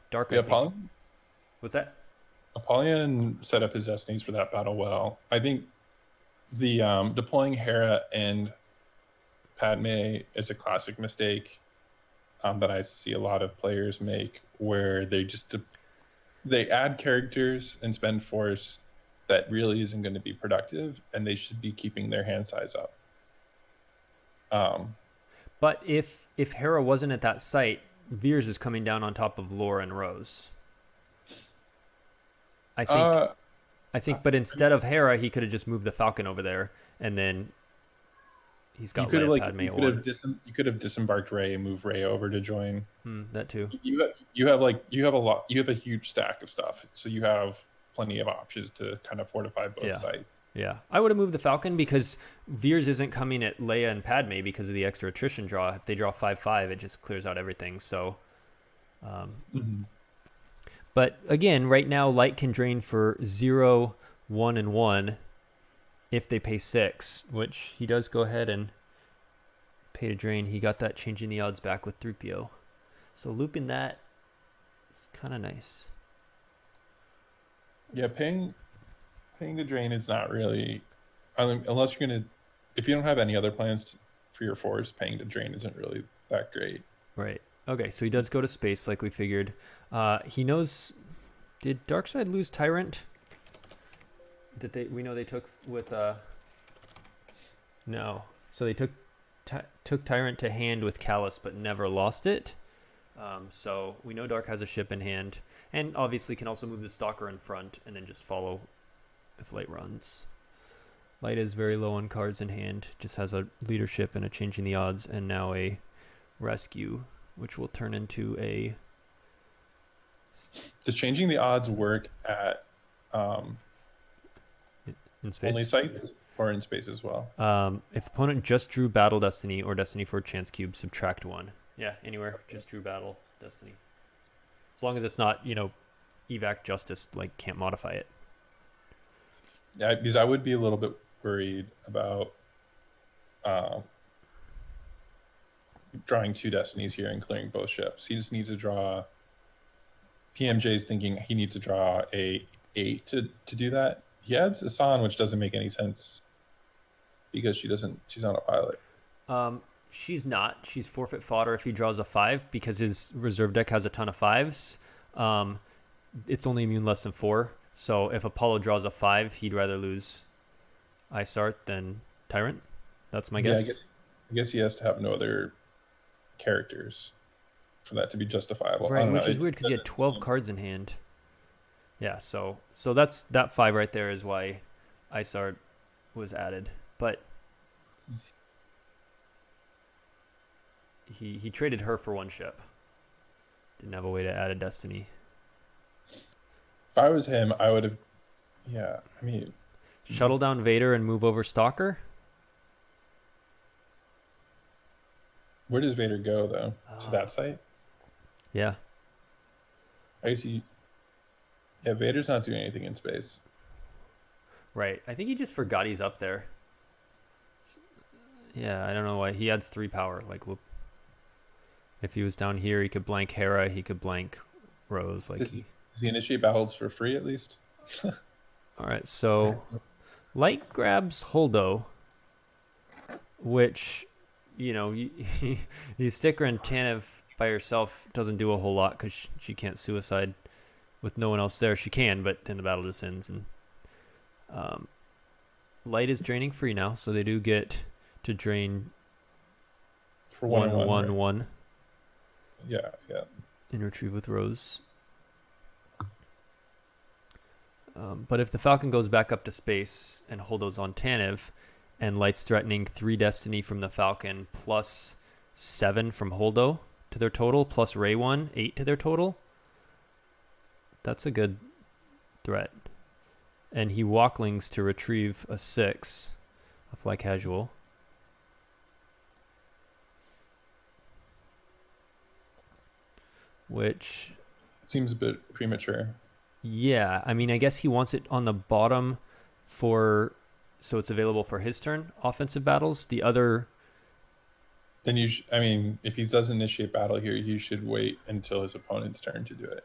Speaker 2: Dark, I think... What's that?
Speaker 1: Apollyon set up his destinies for that battle well. I think the deploying Hera and Padme is a classic mistake that I see a lot of players make, where they add characters and spend force that really isn't going to be productive, and they should be keeping their hand size up.
Speaker 2: But if Hera wasn't at that site, Veers is coming down on top of Laura and Rose. I think, but instead of Hera, he could have just moved the Falcon over there, and then he's got Leia, Padme,
Speaker 1: you could have disembarked Rey and moved Rey over to join.
Speaker 2: That too.
Speaker 1: You have a huge stack of stuff, so you have plenty of options to kind of fortify both sides.
Speaker 2: Yeah, I would have moved the Falcon because Veers isn't coming at Leia and Padme because of the extra attrition draw. If they draw 5/5, it just clears out everything. So, But again, right now, Light can drain for 0, 1, and 1 if they pay 6, which he does go ahead and pay to drain. He got that changing the odds back with 3PO. So looping that is kind of nice.
Speaker 1: Yeah, paying to drain is not really... unless you're going to... If you don't have any other plans for your force, paying to drain isn't really that great.
Speaker 2: Right. Okay, so he does go to space like we figured. He knows... Did Darkseid lose Tyrant? We know they took with... No. So they took Tyrant to hand with Callus, but never lost it. So we know Dark has a ship in hand. And obviously can also move the Stalker in front and then just follow if Light runs. Light is very low on cards in hand. Just has a leadership and a changing the odds, and now a rescue, which will turn into a...
Speaker 1: Does changing the odds work at
Speaker 2: in space?
Speaker 1: Only sites or in space as well?
Speaker 2: If opponent just drew Battle Destiny or Destiny for a Chance Cube, subtract 1. Yeah, anywhere. Just drew Battle Destiny. As long as it's not, Evac Justice, can't modify it.
Speaker 1: Yeah, because I would be a little bit worried about drawing 2 destinies here and clearing both ships. He just needs to draw. PMJ's thinking he needs to draw a 8 to do that. He adds Asan, which doesn't make any sense because she's not a pilot.
Speaker 2: She's not. She's forfeit fodder if he draws a 5 because his reserve deck has a ton of 5s. It's only immune less than 4. So if Apollo draws a 5, he'd rather lose Isart than Tyrant. That's my guess.
Speaker 1: Yeah, I guess he has to have no other characters for that to be justifiable.
Speaker 2: Right, which is weird because he had 12 cards in hand. Yeah, so that's that 5 right there is why Isart was added. But he traded her for 1 ship. Didn't have a way to add a destiny.
Speaker 1: If I was him, I would have. Yeah, I mean,
Speaker 2: shuttle down Vader and move over Stalker.
Speaker 1: Where does Vader go though? To that site?
Speaker 2: Yeah.
Speaker 1: I see. Yeah, Vader's not doing anything in space.
Speaker 2: Right. I think he just forgot he's up there. Yeah, I don't know why. He adds 3 power. Like, whoop. If he was down here, he could blank Hera. He could blank Rose. Like,
Speaker 1: does he initiate battles for free at least?
Speaker 2: All right, so Light grabs Holdo, which, you know, you stick her in Tanev by herself doesn't do a whole lot because she can't suicide with no one else there. She can, but then the battle just ends. And Light is draining free now, so they do get to drain
Speaker 1: for 1/1.
Speaker 2: 1/1.
Speaker 1: Yeah.
Speaker 2: And retrieve with Rose. But if the Falcon goes back up to space and Holdo's on Tanev, and Light's threatening 3 destiny from the Falcon plus 7 from Holdo to their total, plus Ray 1, 8 to their total, that's a good threat. And he walklings to retrieve a 6, a fly casual. Which
Speaker 1: seems a bit premature.
Speaker 2: Yeah, I mean, I guess he wants it on the bottom so it's available for his turn, offensive battles. The other...
Speaker 1: Then I mean, if he doesn't initiate battle here, you should wait until his opponent's turn to do it.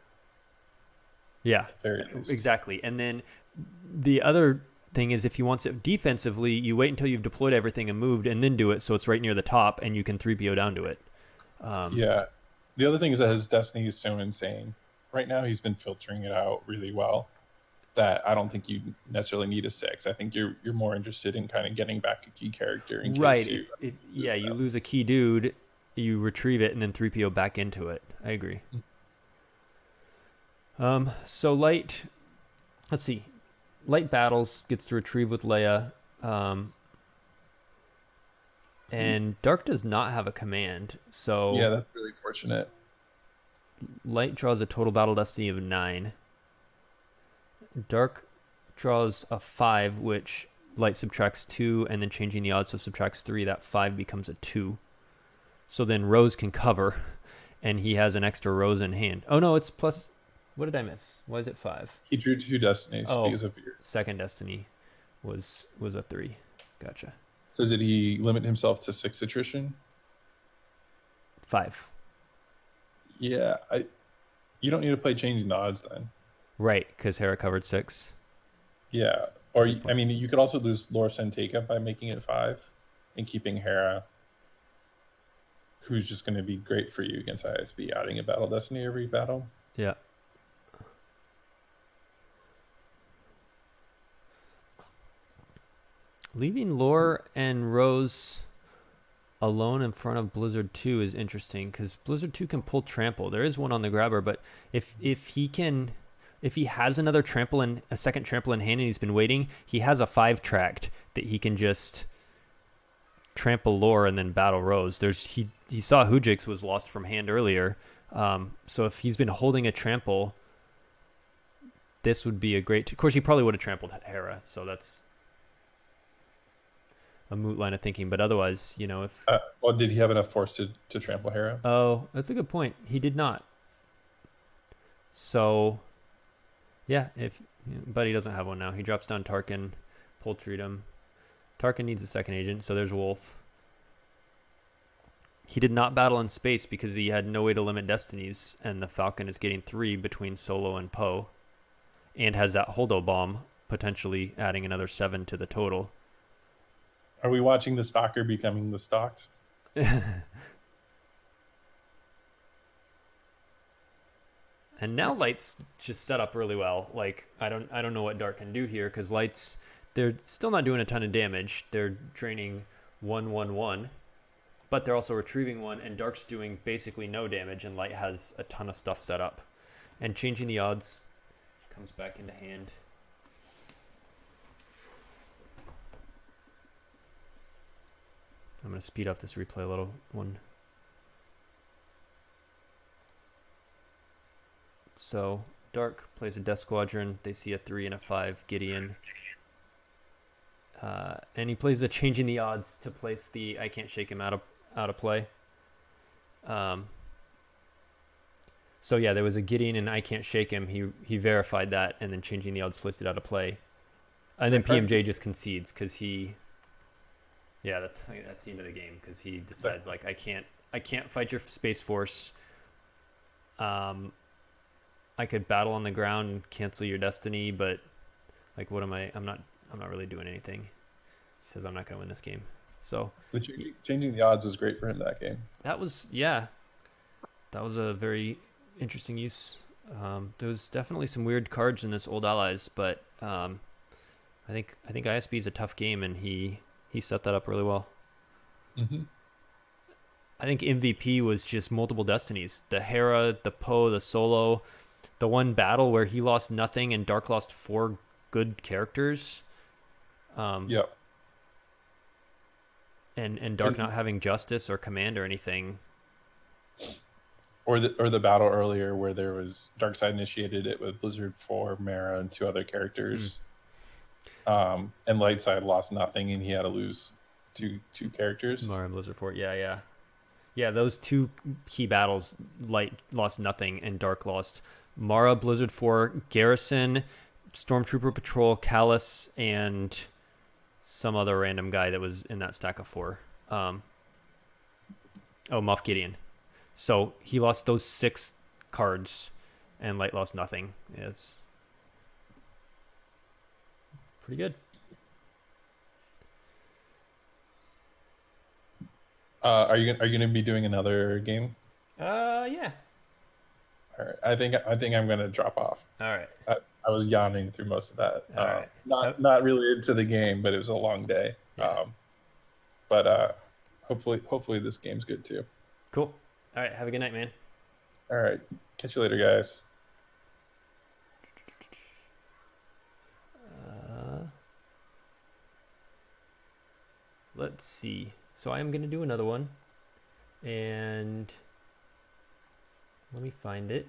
Speaker 2: Yeah, exactly. And then the other thing is if he wants it defensively, you wait until you've deployed everything and moved and then do it so it's right near the top and you can 3PO down to it.
Speaker 1: Yeah. The other thing is that his destiny is so insane. Right now, he's been filtering it out really well that I don't think you necessarily need a 6. I think you're more interested in kind of getting back a key character. In
Speaker 2: right.
Speaker 1: Case
Speaker 2: you lose a key dude, you retrieve it and then 3PO back into it. I agree. So Light, let's see. Light battles, gets to retrieve with Leia. And Dark does not have a command. So
Speaker 1: yeah, that's really fortunate.
Speaker 2: Light draws a total battle destiny of 9. Dark draws a 5, which Light subtracts 2, and then changing the odds, so subtracts 3. That 5 becomes a 2. So then Rose can cover, and he has an extra Rose in hand. Oh no, it's plus. What did I miss? Why is it 5?
Speaker 1: He drew 2 destinies because of your
Speaker 2: second destiny was a 3. Gotcha.
Speaker 1: So did he limit himself to 6 attrition?
Speaker 2: 5.
Speaker 1: Yeah, you don't need to play changing the odds then.
Speaker 2: Right, because Hera covered 6.
Speaker 1: Yeah, or I mean, you could also lose Lorsan Take-Up by making it 5 and keeping Hera, who's just going to be great for you against ISB, adding a battle destiny every battle.
Speaker 2: Yeah. Leaving Lore and Rose alone in front of Blizzard 2 is interesting because Blizzard 2 can pull Trample. There is one on the grabber, but if he has another Trample and a second Trample in hand and he's been waiting, he has a 5 tracked that he can just trample Lore and then battle Rose. He saw Hujix was lost from hand earlier, so if he's been holding a Trample, this would be a great... Of course, he probably would have trampled Hera, so that's a moot line of thinking, but otherwise, you know, if...
Speaker 1: well, did he have enough force to trample Hera?
Speaker 2: Oh, that's a good point. He did not. So, yeah, but he doesn't have one now. He drops down Tarkin, poultryed him. Tarkin needs a second agent, so there's Wolf. He did not battle in space because he had no way to limit destinies, and the Falcon is getting 3 between Solo and Poe, and has that Holdo bomb, potentially adding another 7 to the total.
Speaker 1: Are we watching the stalker becoming the stalked?
Speaker 2: And now Light's just set up really well. Like, I don't know what Dark can do here, because Light's, they're still not doing a ton of damage. They're draining 1/1/1, but they're also retrieving 1, and Dark's doing basically no damage, and Light has a ton of stuff set up. And changing the odds comes back into hand. I'm going to speed up this replay a little one. So Dark plays a Death Squadron. They see a 3 and a 5 Gideon. And he plays a changing the odds to place the I can't shake him out of play. So yeah, there was a Gideon and I can't shake him. He verified that, and then changing the odds placed it out of play. And then PMJ just concedes because that's the end of the game, because he decides like I can't fight your Space Force. I could battle on the ground and cancel your destiny, but like, what am I? I'm not really doing anything. He says I'm not going to win this game. So
Speaker 1: changing the odds was great for him that game.
Speaker 2: That was a very interesting use. There was definitely some weird cards in this Old Allies, but I think ISB is a tough game, and he set that up really well.
Speaker 1: Mm-hmm.
Speaker 2: I think MVP was just multiple destinies. The Hera, the Poe, the Solo, the one battle where he lost nothing and Dark lost 4 good characters.
Speaker 1: Yep.
Speaker 2: And Dark not having justice or command or anything.
Speaker 1: Or the battle earlier where there was Darkseid initiated it with Blizzard 4, Mara, and 2 other characters. And Lightside lost nothing, and he had to lose two characters.
Speaker 2: Mara and Blizzard 4, yeah. Yeah, those 2 key battles, Light lost nothing and Dark lost Mara, Blizzard 4, Garrison, Stormtrooper Patrol, Callus, and some other random guy that was in that stack of 4. Moff Gideon. So he lost those 6 cards, and Light lost nothing. It's pretty good.
Speaker 1: Are you going to be doing another game?
Speaker 2: Yeah.
Speaker 1: All right. I think I'm going to drop off.
Speaker 2: All right.
Speaker 1: I was yawning through most of that.
Speaker 2: All right.
Speaker 1: Not really into the game, but it was a long day.
Speaker 2: Yeah.
Speaker 1: But hopefully this game's good too.
Speaker 2: Cool. All right. Have a good night, man.
Speaker 1: All right. Catch you later, guys.
Speaker 2: Let's see. So I am going to do another one, and let me find it.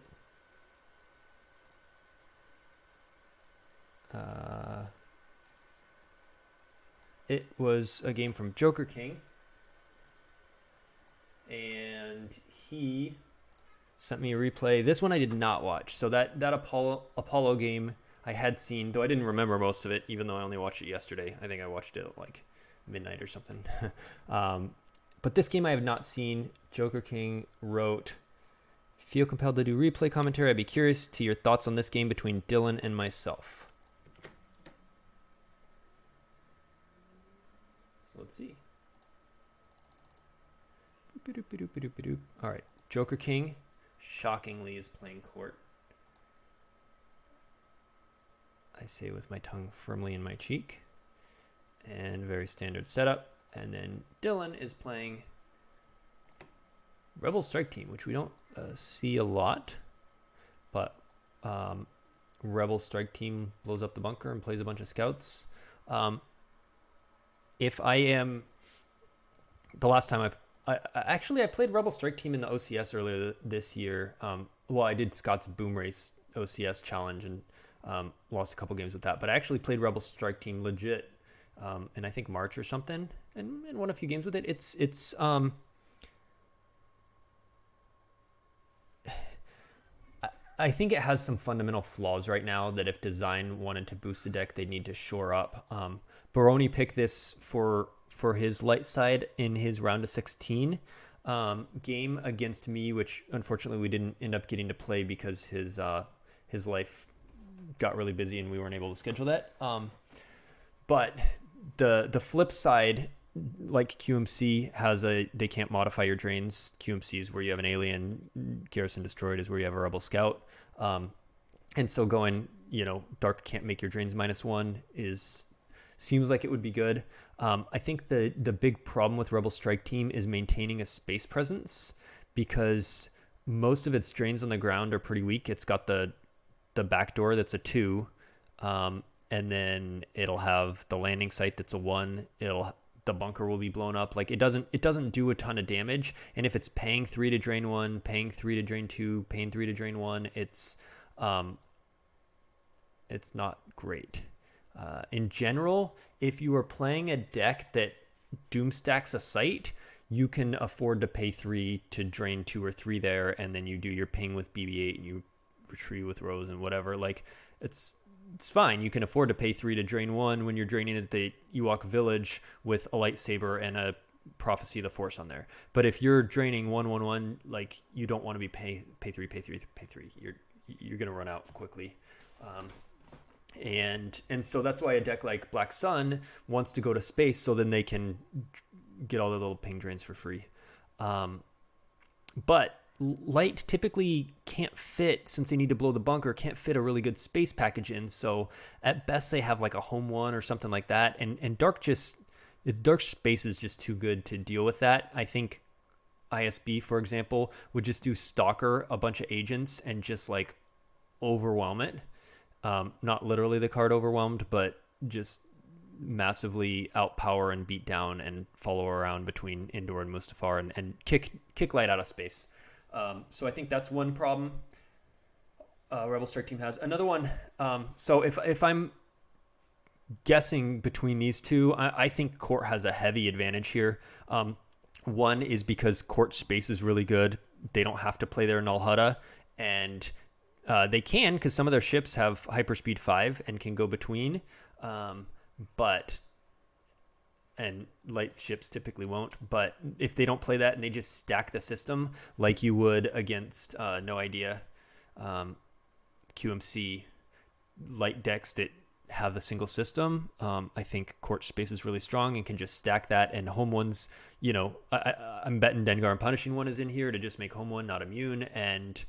Speaker 2: It was a game from Joker King, and he sent me a replay. This one I did not watch. So that Apollo game I had seen, though I didn't remember most of it, even though I only watched it yesterday. I think I watched it at like midnight or something. But this game I have not seen. Joker King wrote, feel compelled to do replay commentary. I'd be curious to your thoughts on this game between Dylan and myself. So let's see. All right. Joker King, shockingly, is playing court. I say with my tongue firmly in my cheek. And very standard setup. And then Dylan is playing Rebel Strike Team, which we don't see a lot. But Rebel Strike Team blows up the bunker and plays a bunch of scouts. If I am... The last time I played Rebel Strike Team in the OCS earlier this year. I did Scott's Boom Race OCS challenge and lost a couple games with that. But I actually played Rebel Strike Team legit in I think March or something, and won a few games with it. It's I think it has some fundamental flaws right now that if design wanted to boost the deck, they need to shore up. Baroni picked this for his light side in his round of 16 game against me, which unfortunately we didn't end up getting to play because his life got really busy and we weren't able to schedule that. But the flip side, like QMC has they can't modify your drains. QMC is where you have an alien. Garrison Destroyed is where you have a Rebel Scout. And so going, Dark can't make your drains -1 seems like it would be good. I think the big problem with Rebel Strike Team is maintaining a space presence, because most of its drains on the ground are pretty weak. It's got the back door that's a 2, and then it'll have the landing site that's a 1. The bunker will be blown up. Like, it doesn't do a ton of damage. And if it's paying 3 to drain 1, paying 3 to drain 2, paying 3 to drain 1, it's not great. In general, if you are playing a deck that doom stacks a site, you can afford to pay 3 to drain 2 or 3 there, and then you do your ping with BB-8 and you retreat with Rose and whatever. Like, it's fine. You can afford to pay 3 to drain 1 when you're draining at the Ewok Village with a lightsaber and a Prophecy of the Force on there. But if you're draining 1/1/1, like, you don't want to be pay 3, pay 3, pay 3. You're gonna run out quickly. And so that's why a deck like Black Sun wants to go to space, so then they can get all the little ping drains for free. But light typically can't fit, since they need to blow the bunker, can't fit a really good space package in. So at best they have like a home 1 or something like that. And dark space is just too good to deal with that. I think ISB, for example, would just do Stalker a bunch of agents and just like overwhelm it. Not literally the card Overwhelmed, but just massively outpower and beat down and follow around between Endor and Mustafar and kick light out of space. So I think that's one problem Rebel Strike Team has. Another one, so if I'm guessing between these two, I think Court has a heavy advantage here. One is because Court space is really good. They don't have to play their Null Hutta, and they can, because some of their ships have hyperspeed 5 and can go between, and light ships typically won't. But if they don't play that and they just stack the system like you would against No Idea, QMC, light decks that have a single system, I think Court space is really strong and can just stack that. And home ones, I'm betting Dengar and Punishing One is in here to just make home one not immune. And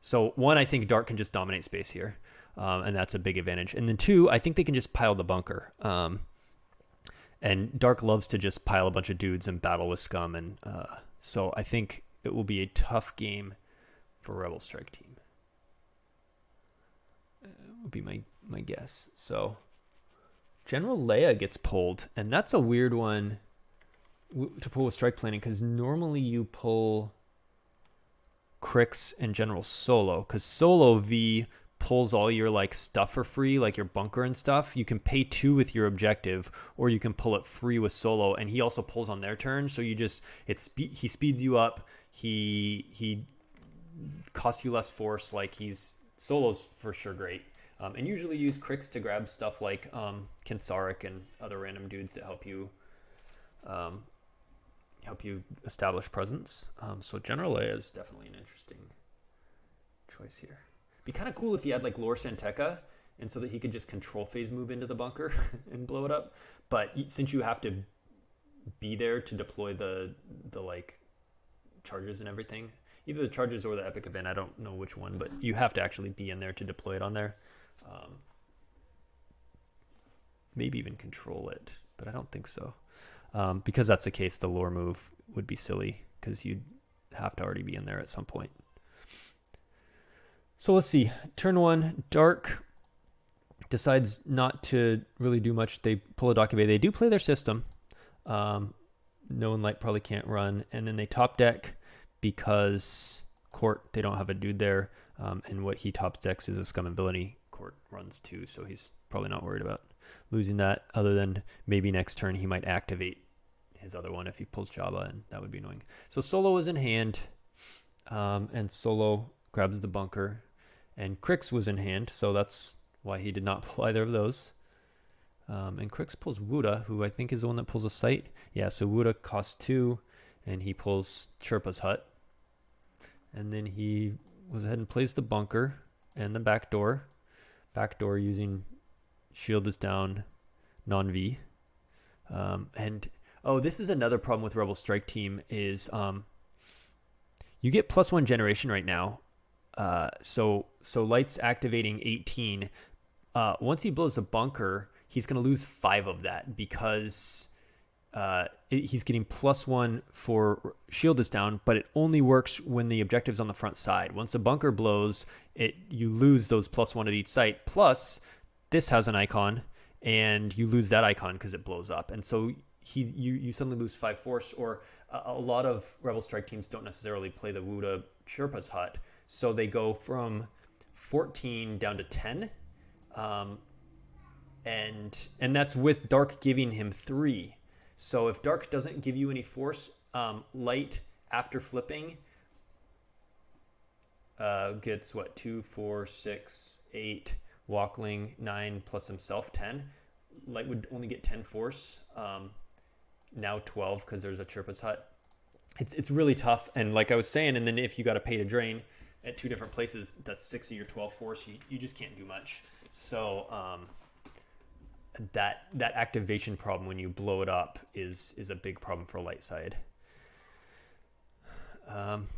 Speaker 2: so one, I think Dark can just dominate space here, and that's a big advantage. And then 2, I think they can just pile the bunker. And Dark loves to just pile a bunch of dudes and battle with scum. And so I think it will be a tough game for Rebel Strike Team. Would be my guess. So General Leia gets pulled, and that's a weird one to pull with strike planning, because normally you pull Crix and General Solo, because Solo V pulls all your like stuff for free, like your bunker and stuff. You can pay 2 with your objective, or you can pull it free with Solo, and he also pulls on their turn. So you just he speeds you up. He costs you less force. Like, Solo's for sure great. And usually use Crix to grab stuff like Kinsaric and other random dudes that help you establish presence. So General Leia is definitely an interesting choice here. Be kind of cool if he had like Lor Santeca, and so that he could just control phase move into the bunker and blow it up. But since you have to be there to deploy the like charges and everything, either the charges or the epic event, I don't know which one, but you have to actually be in there to deploy it on there. Maybe even control it, but I don't think so. Because that's the case, the lore move would be silly, because you'd have to already be in there at some point. So let's see. Turn 1, Dark decides not to really do much. They pull a Docu. They do play their system. No and Light probably can't run. And then they top deck because Court, they don't have a dude there. And what he top decks is a Scum and Villainy. Court runs 2, so he's probably not worried about losing that, other than maybe next turn he might activate his other one if he pulls Jabba, and that would be annoying. So Solo is in hand, and Solo grabs the bunker, and Crix was in hand, so that's why he did not pull either of those. And Crix pulls Wuda, who I think is the one that pulls a sight. Yeah, so Wuda costs 2, and he pulls Chirpa's Hut. And then he goes ahead and plays the bunker and the back door. Back door using shield is down, non-V. This is another problem with Rebel Strike Team is you get +1 generation right now. So Light's activating 18. Once he blows the bunker, he's going to lose 5 of that because he's getting +1 for shield is down, but it only works when the objective's on the front side. Once the bunker blows, you lose those +1 at each site. Plus, this has an icon, and you lose that icon because it blows up. And so you suddenly lose 5 force, or a lot of Rebel Strike teams don't necessarily play the Wuda Sherpa's Hut, so they go from 14 down to 10. And that's with Dark giving him 3. So if Dark doesn't give you any force, Light after flipping gets 2, 4, 6, 8, Walkling 9 plus himself 10. Light would only get 10 force. Now 12 because there's a Chirpa's Hut. It's really tough. And like I was saying, and then if you got to pay to drain at 2 different places, that's 6 of your 12 force. You just can't do much. So that activation problem when you blow it up is a big problem for Light side.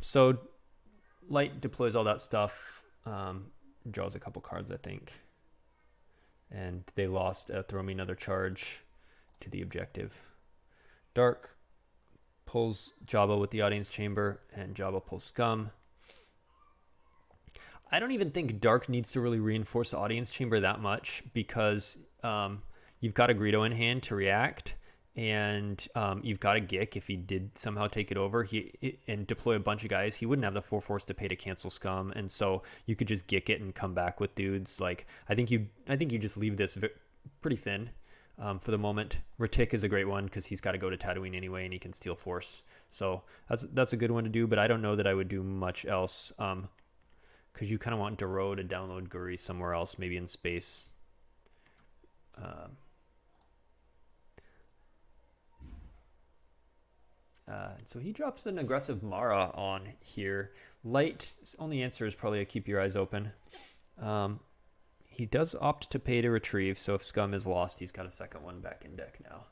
Speaker 2: So Light deploys all that stuff, draws a couple cards, I think, and they lost throw me another charge to the objective. Dark pulls Jabba with the audience chamber, and Jabba pulls Scum. I don't even think Dark needs to really reinforce the audience chamber that much because you've got a Greedo in hand to react, and you've got a Gick if he did somehow take it over and deploy a bunch of guys. He wouldn't have the 4 force to pay to cancel Scum, and so you could just Gick it and come back with dudes. Like I think you just leave this pretty thin for the moment. Ratik is a great one because he's got to go to Tatooine anyway, and he can steal force. So that's a good one to do, but I don't know that I would do much else. Because you kind of want Dero to download Guri somewhere else, maybe in space. So he drops an aggressive Mara on here. Light's only answer is probably a keep your eyes open. He does opt to pay to retrieve, so if Scum is lost, he's got a second one back in deck now.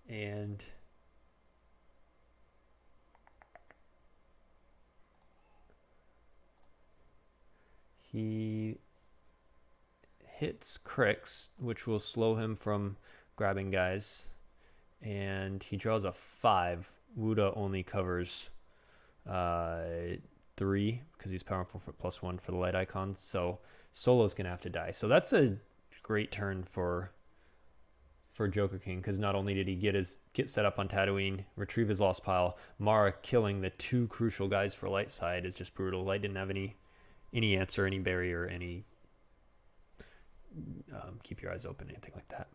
Speaker 2: And he hits Crix, which will slow him from grabbing guys, and he draws a 5. Wuda only covers 3 because he's powerful for +1 for the light icons, so Solo's gonna have to die. So that's a great turn for Joker King, because not only did he get set up on Tatooine, retrieve his lost pile, Mara killing the 2 crucial guys for light side is just brutal. Light didn't have any answer, any barrier, any keep your eyes open, anything like that.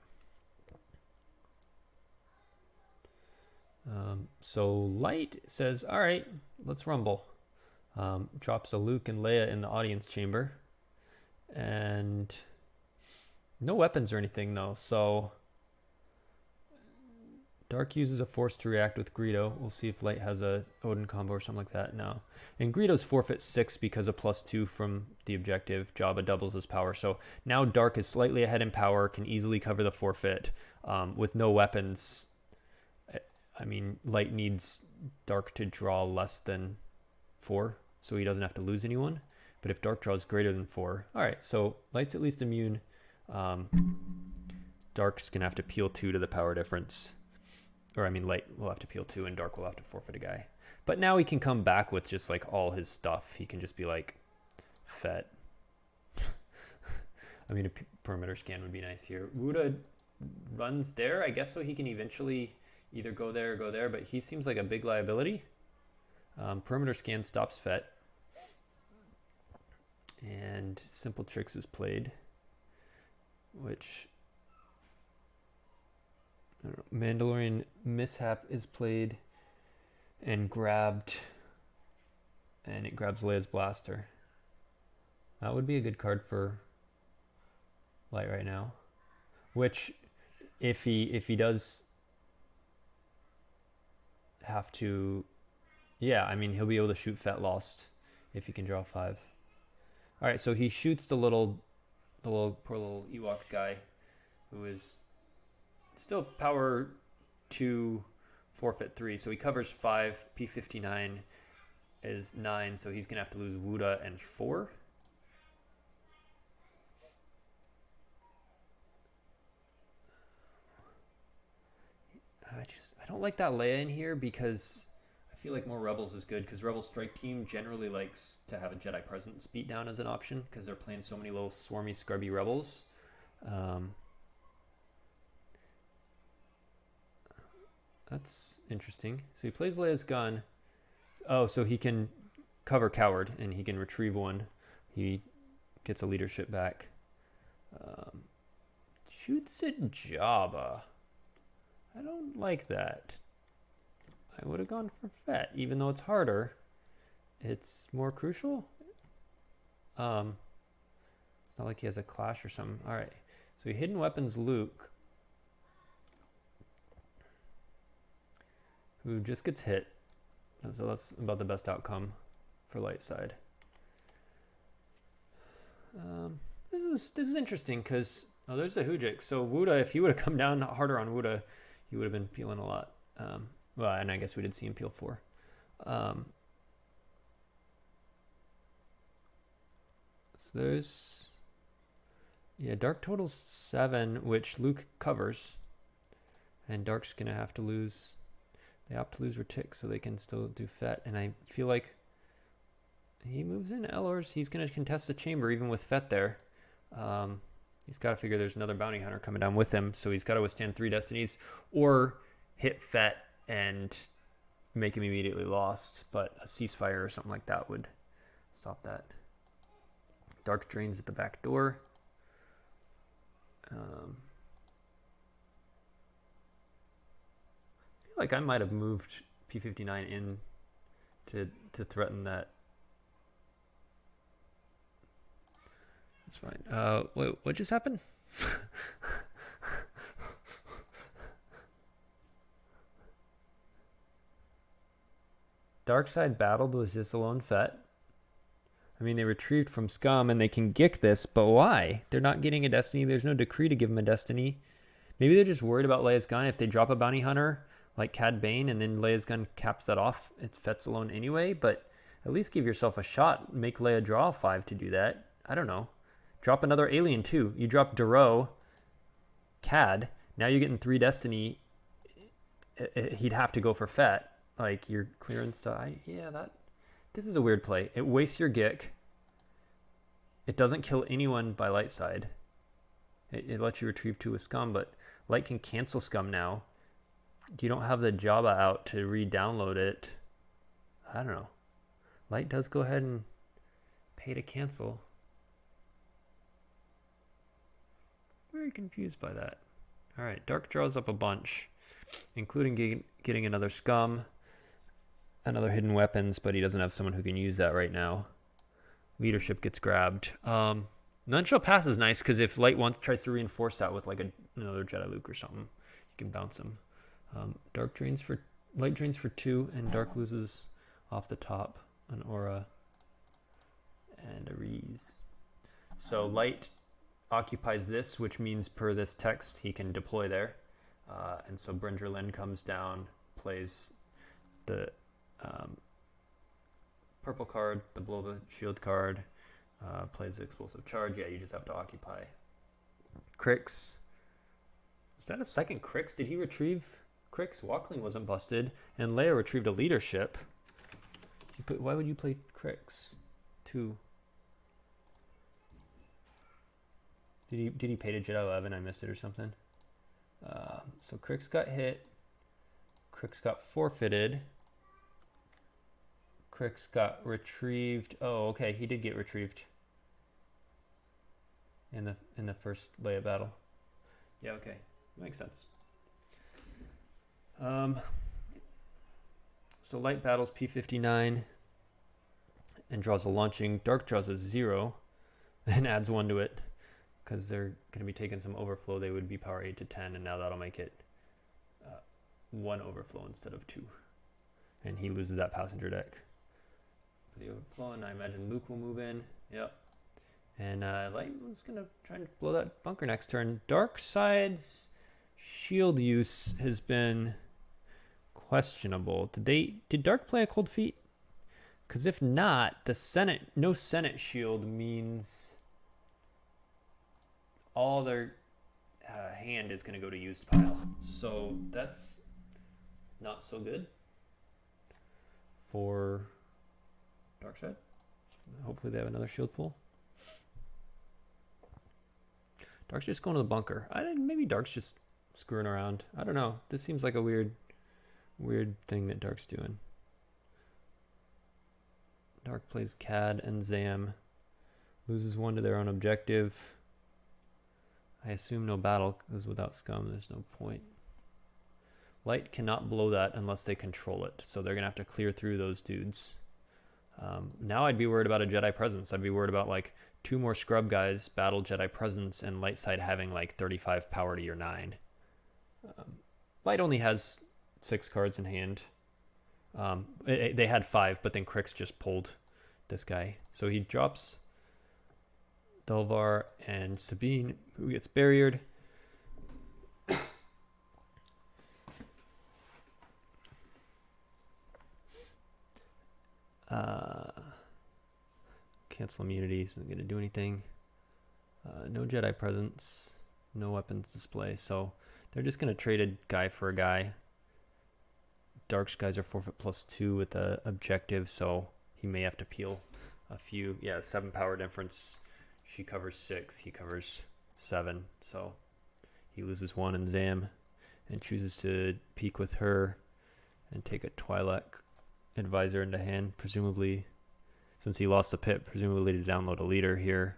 Speaker 2: So Light says, all right, let's rumble. Drops a Luke and Leia in the audience chamber. And no weapons or anything, though. So Dark uses a force to react with Greedo. We'll see if Light has a Odin combo or something like that now. And Greedo's forfeit 6 because of +2 from the objective. Jabba doubles his power. So now Dark is slightly ahead in power, can easily cover the forfeit. With no weapons, I mean, Light needs Dark to draw less than 4, so he doesn't have to lose anyone. But if Dark draws greater than 4, all right, so Light's at least immune. Dark's going to have to peel 2 to the power difference. Or, I mean, Light will have to peel 2, and Dark will have to forfeit a guy. But now he can come back with just, like, all his stuff. He can just be, like, Fet. I mean, a perimeter scan would be nice here. Wuda runs there, I guess, so he can eventually either go there or go there, but he seems like a big liability. Perimeter scan stops Fet. And Simple Tricks is played, which... Mandalorian Mishap is played and grabbed, and it grabs Leia's blaster. That would be a good card for Light right now, which if he does have to, yeah, I mean he'll be able to shoot Fet Lost if he can draw 5. All right, so he shoots the poor little Ewok guy, who is still power 2, forfeit 3. So he covers 5. P59 is 9, so he's gonna have to lose Wuda and 4. I don't like that Leia in here because I feel like more Rebels is good, because Rebel Strike Team generally likes to have a Jedi Presence beatdown as an option because they're playing so many little swarmy, scrubby Rebels. That's interesting. So he plays Leia's gun. Oh, so he can cover Coward and he can retrieve 1. He gets a leadership back. Shoots at Jabba. I don't like that. I would have gone for Fett, even though it's harder. It's more crucial. It's not like he has a clash or something. All right. So he hidden weapons Luke, who just gets hit. So that's about the best outcome for light side. This is interesting because there's a Hujik. So Wuda, if he would have come down harder on Wuda, he would have been peeling a lot. Well, and I guess we did see him peel 4. So there's, yeah, Dark totals 7, which Luke covers, and Dark's gonna have to lose. They opt to lose Retic so they can still do Fett, and I feel like he moves in Elors. He's gonna contest the chamber even with Fett there. He's got to figure there's another bounty hunter coming down with him, so he's got to withstand 3 destinies or hit Fett and make him immediately lost. But a ceasefire or something like that would stop that. Dark drains at the back door. I feel like I might have moved P59 in to threaten that. That's fine. Wait, what just happened? Darkside battled with Zissalone Fett. I mean, they retrieved from Scum and they can gick this, but why? They're not getting a destiny. There's no decree to give them a destiny. Maybe they're just worried about Leia's gun. If they drop a bounty hunter like Cad Bane and then Leia's gun caps that off, it's Fett's alone anyway, but at least give yourself a shot. Make Leia draw 5 to do that. I don't know. Drop another alien too. You drop Duro, Cad. Now you're getting 3 destiny. He'd have to go for Fett. Like you're clearing stuff. This is a weird play. It wastes your Gick. It doesn't kill anyone by light side. It lets you retrieve 2 with Scum, but light can cancel Scum now. You don't have the Jabba out to re-download it. I don't know. Light does go ahead and pay to cancel. Very confused by that. All right, Dark draws up a bunch, including getting another Scum, another hidden weapons, but he doesn't have someone who can use that right now. Leadership gets grabbed. None Shall Pass is nice because if Light tries to reinforce that with like another Jedi Luke or something, you can bounce him. Light drains for 2, and Dark loses off the top an Aura and a Reese. So Light occupies this, which means per this text he can deploy there. And so Bringer Lynn comes down, plays the purple card, the blow the shield card, plays the explosive charge. Yeah, you just have to occupy. Crix. Is that a second Crix? Did he retrieve Crix? Walkling wasn't busted, and Leia retrieved a leadership. Why would you play Crix? 2. Did he pay to Jedi 11? I missed it or something. So Crix got hit. Crix got forfeited. Crix got retrieved. Oh, okay, he did get retrieved in the first Leia battle. Yeah, okay, makes sense. So Light battles P59 and draws a launching. Dark draws a 0 and adds 1 to it. because they're going to be taking some overflow, they would be power 8 to 10, and now that'll make it 1 overflow instead of 2. And he loses that passenger deck for the overflow, and I imagine Luke will move in. Yep. And Light was going to try and blow that bunker next turn. Dark side's shield use has been questionable. Did Dark play a cold feet? Because if not, no Senate shield means all their hand is going to go to used pile. So that's not so good for Dark side. Hopefully they have another shield pull. Dark's just going to the bunker. Maybe Dark's just screwing around. I don't know. This seems like a weird thing that Dark's doing. Dark plays Cad and Zam. Loses 1 to their own objective. I assume no battle, because without scum, there's no point. Light cannot blow that unless they control it. So they're going to have to clear through those dudes. Now I'd be worried about a Jedi Presence. I'd be worried about like 2 more scrub guys battle Jedi Presence and Light side having like 35 power to your 9. Light only has 6 cards in hand. They had 5, but then Crix just pulled this guy. So he drops Delvar and Sabine, who gets barriered. Cancel immunity, isn't going to do anything. No Jedi Presence, no weapons display. So they're just going to trade a guy for a guy. Dark's guys are forfeit +2 with the objective, so he may have to peel a few. Yeah, 7 power difference. She covers 6, he covers 7. So he loses 1 in Zam and chooses to peek with her and take a Twi'lek advisor into hand, presumably, since he lost the pit, presumably to download a leader here.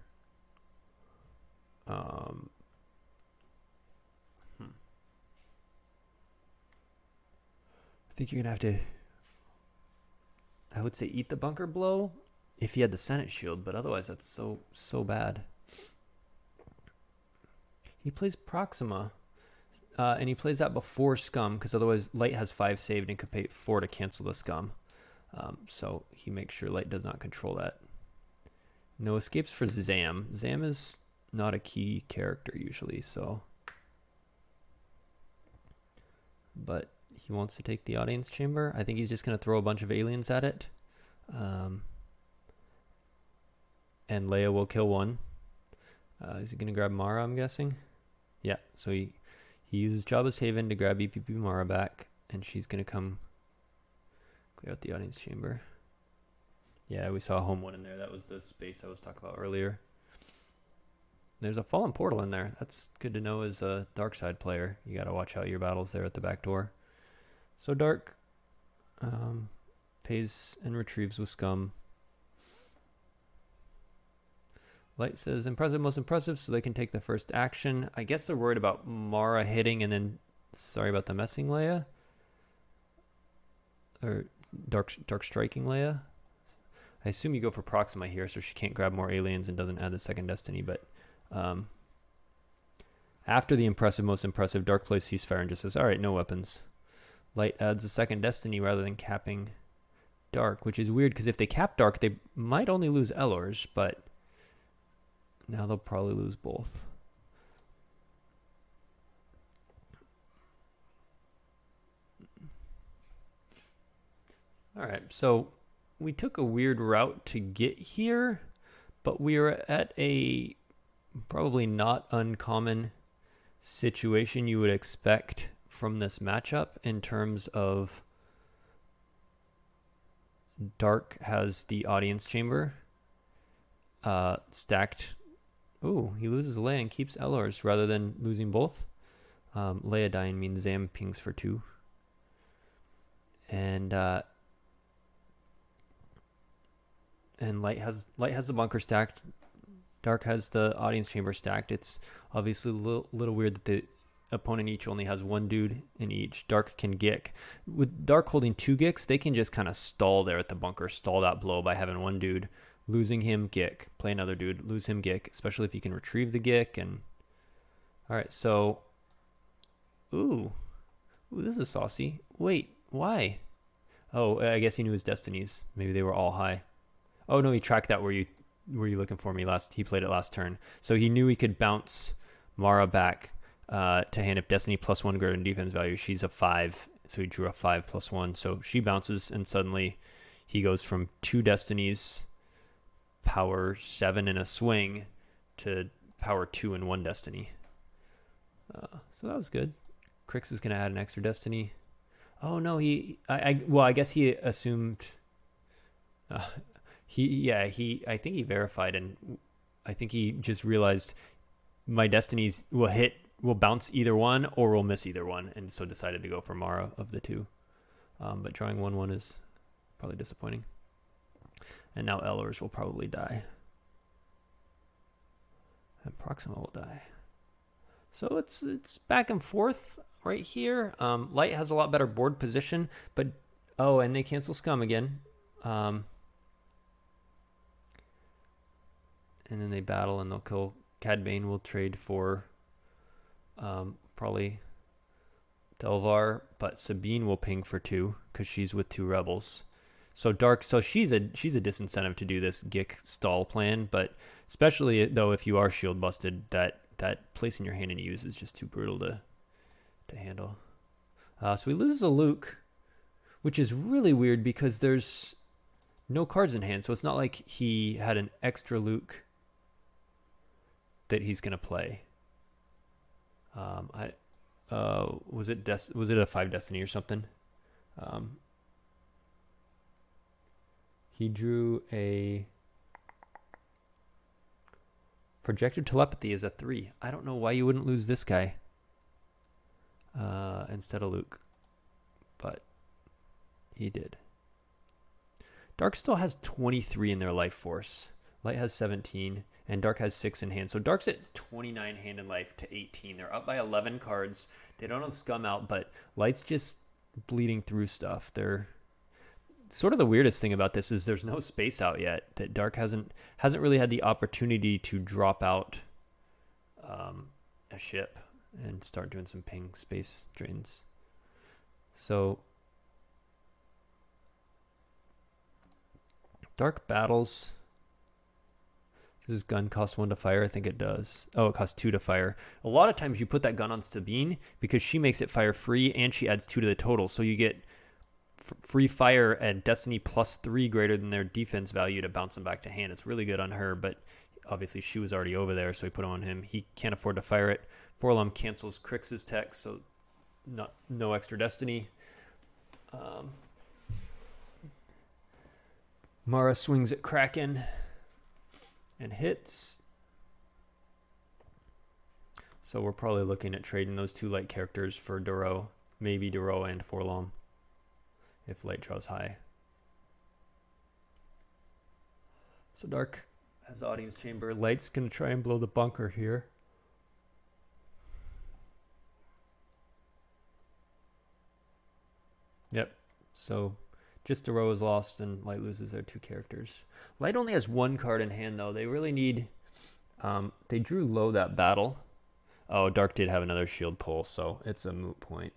Speaker 2: I think you're going to have to, I would say, eat the bunker blow if he had the Senate shield, but otherwise that's so bad. He plays Proxima, and he plays that before Scum, because otherwise Light has 5 saved and could pay 4 to cancel the Scum. So he makes sure Light does not control that. No escapes for Zam. Zam is not a key character usually, so. But he wants to take the audience chamber. I think he's just going to throw a bunch of aliens at it. And Leia will kill 1. Is he going to grab Mara, I'm guessing? Yeah, so he uses Jabba's Haven to grab EPP Mara back, and she's going to come clear out the audience chamber. Yeah, we saw a home 1 in there. That was the space I was talking about earlier. There's a fallen portal in there. That's good to know as a dark side player. You got to watch out your battles there at the back door. So Dark pays and retrieves with Scum. Light says, impressive, most impressive, so they can take the first action. I guess they're worried about Mara hitting and then, sorry about the messing Leia. Or dark striking Leia. I assume you go for Proxima here so she can't grab more aliens and doesn't add the second destiny, but after the impressive, most impressive, Dark plays ceasefire and just says, alright, no weapons. Light adds a second destiny rather than capping Dark, which is weird because if they cap Dark, they might only lose Elors, but now they'll probably lose both. All right, so we took a weird route to get here, but we are at a probably not uncommon situation you would expect from this matchup in terms of Dark has the audience chamber stacked. Ooh, he loses Leia and keeps Elors rather than losing both. Leia dying means Zam pings for 2. And Light has the bunker stacked. Dark has the audience chamber stacked. It's obviously a little weird that the opponent each only has 1 dude in each. Dark can gick. With Dark holding 2 gicks, they can just kind of stall there at the bunker, stall that blow by having 1 dude Losing him, Gick. Play another dude. Lose him, Gick. Especially if you can retrieve the Gick. And all right, so... Ooh, this is saucy. Wait, why? Oh, I guess he knew his destinies. Maybe they were all high. Oh, no, he tracked that where you looking for me last. He played it last turn. So he knew he could bounce Mara back to hand if destiny +1 greater than defense value. She's a 5, so he drew a 5 +1. So she bounces, and suddenly he goes from 2 destinies, power 7 in a swing, to power 2 in 1 destiny. So that was good. Crix is going to add an extra destiny. Oh no, I guess he assumed. I think he verified, and I think he just realized my destinies will bounce either one or will miss either one, and so decided to go for Mara of the two. But drawing 1/1 is probably disappointing. And now Ellers will probably die. And Proxima will die. So it's back and forth right here. Light has a lot better board position, but and they cancel Scum again. And then they battle and they'll kill. Cad Bane will trade for probably Delvar, but Sabine will ping for 2 because she's with 2 rebels. So Dark, so she's a disincentive to do this Gick stall plan, but especially though if you are shield busted, that place in your hand and use is just too brutal to handle. So he loses a Luke, which is really weird because there's no cards in hand, so it's not like he had an extra Luke that he's gonna play. Was it a 5 destiny or something? He drew a projected telepathy as a 3. I don't know why you wouldn't lose this guy instead of Luke, but he did. Dark still has 23 in their life force. Light has 17, and Dark has 6 in hand. So Dark's at 29 hand in life to 18. They're up by 11 cards. They don't have Scum out, but Light's just bleeding through stuff. They're sort of the weirdest thing about this is there's no space out yet. That Dark hasn't really had the opportunity to drop out a ship and start doing some ping space drains. So Dark battles. Does his gun cost 1 to fire? I think it does. Oh, it costs 2 to fire. A lot of times you put that gun on Sabine because she makes it fire free and she adds 2 to the total. So you get free fire and destiny +3 greater than their defense value to bounce them back to hand. It's really good on her, but obviously she was already over there, so he put it on him. He can't afford to fire it. Forlom cancels Crix's tech, so no extra destiny. Mara swings at Kraken and hits. So we're probably looking at trading those 2 light characters for Duro, maybe Duro and Forlom if Light draws high. So Dark has Audience Chamber. Light's going to try and blow the bunker here. Yep. So just Duro is lost and Light loses their 2 characters. Light only has 1 card in hand, though. They really need... they drew low that battle. Oh, Dark did have another shield pull, so it's a moot point.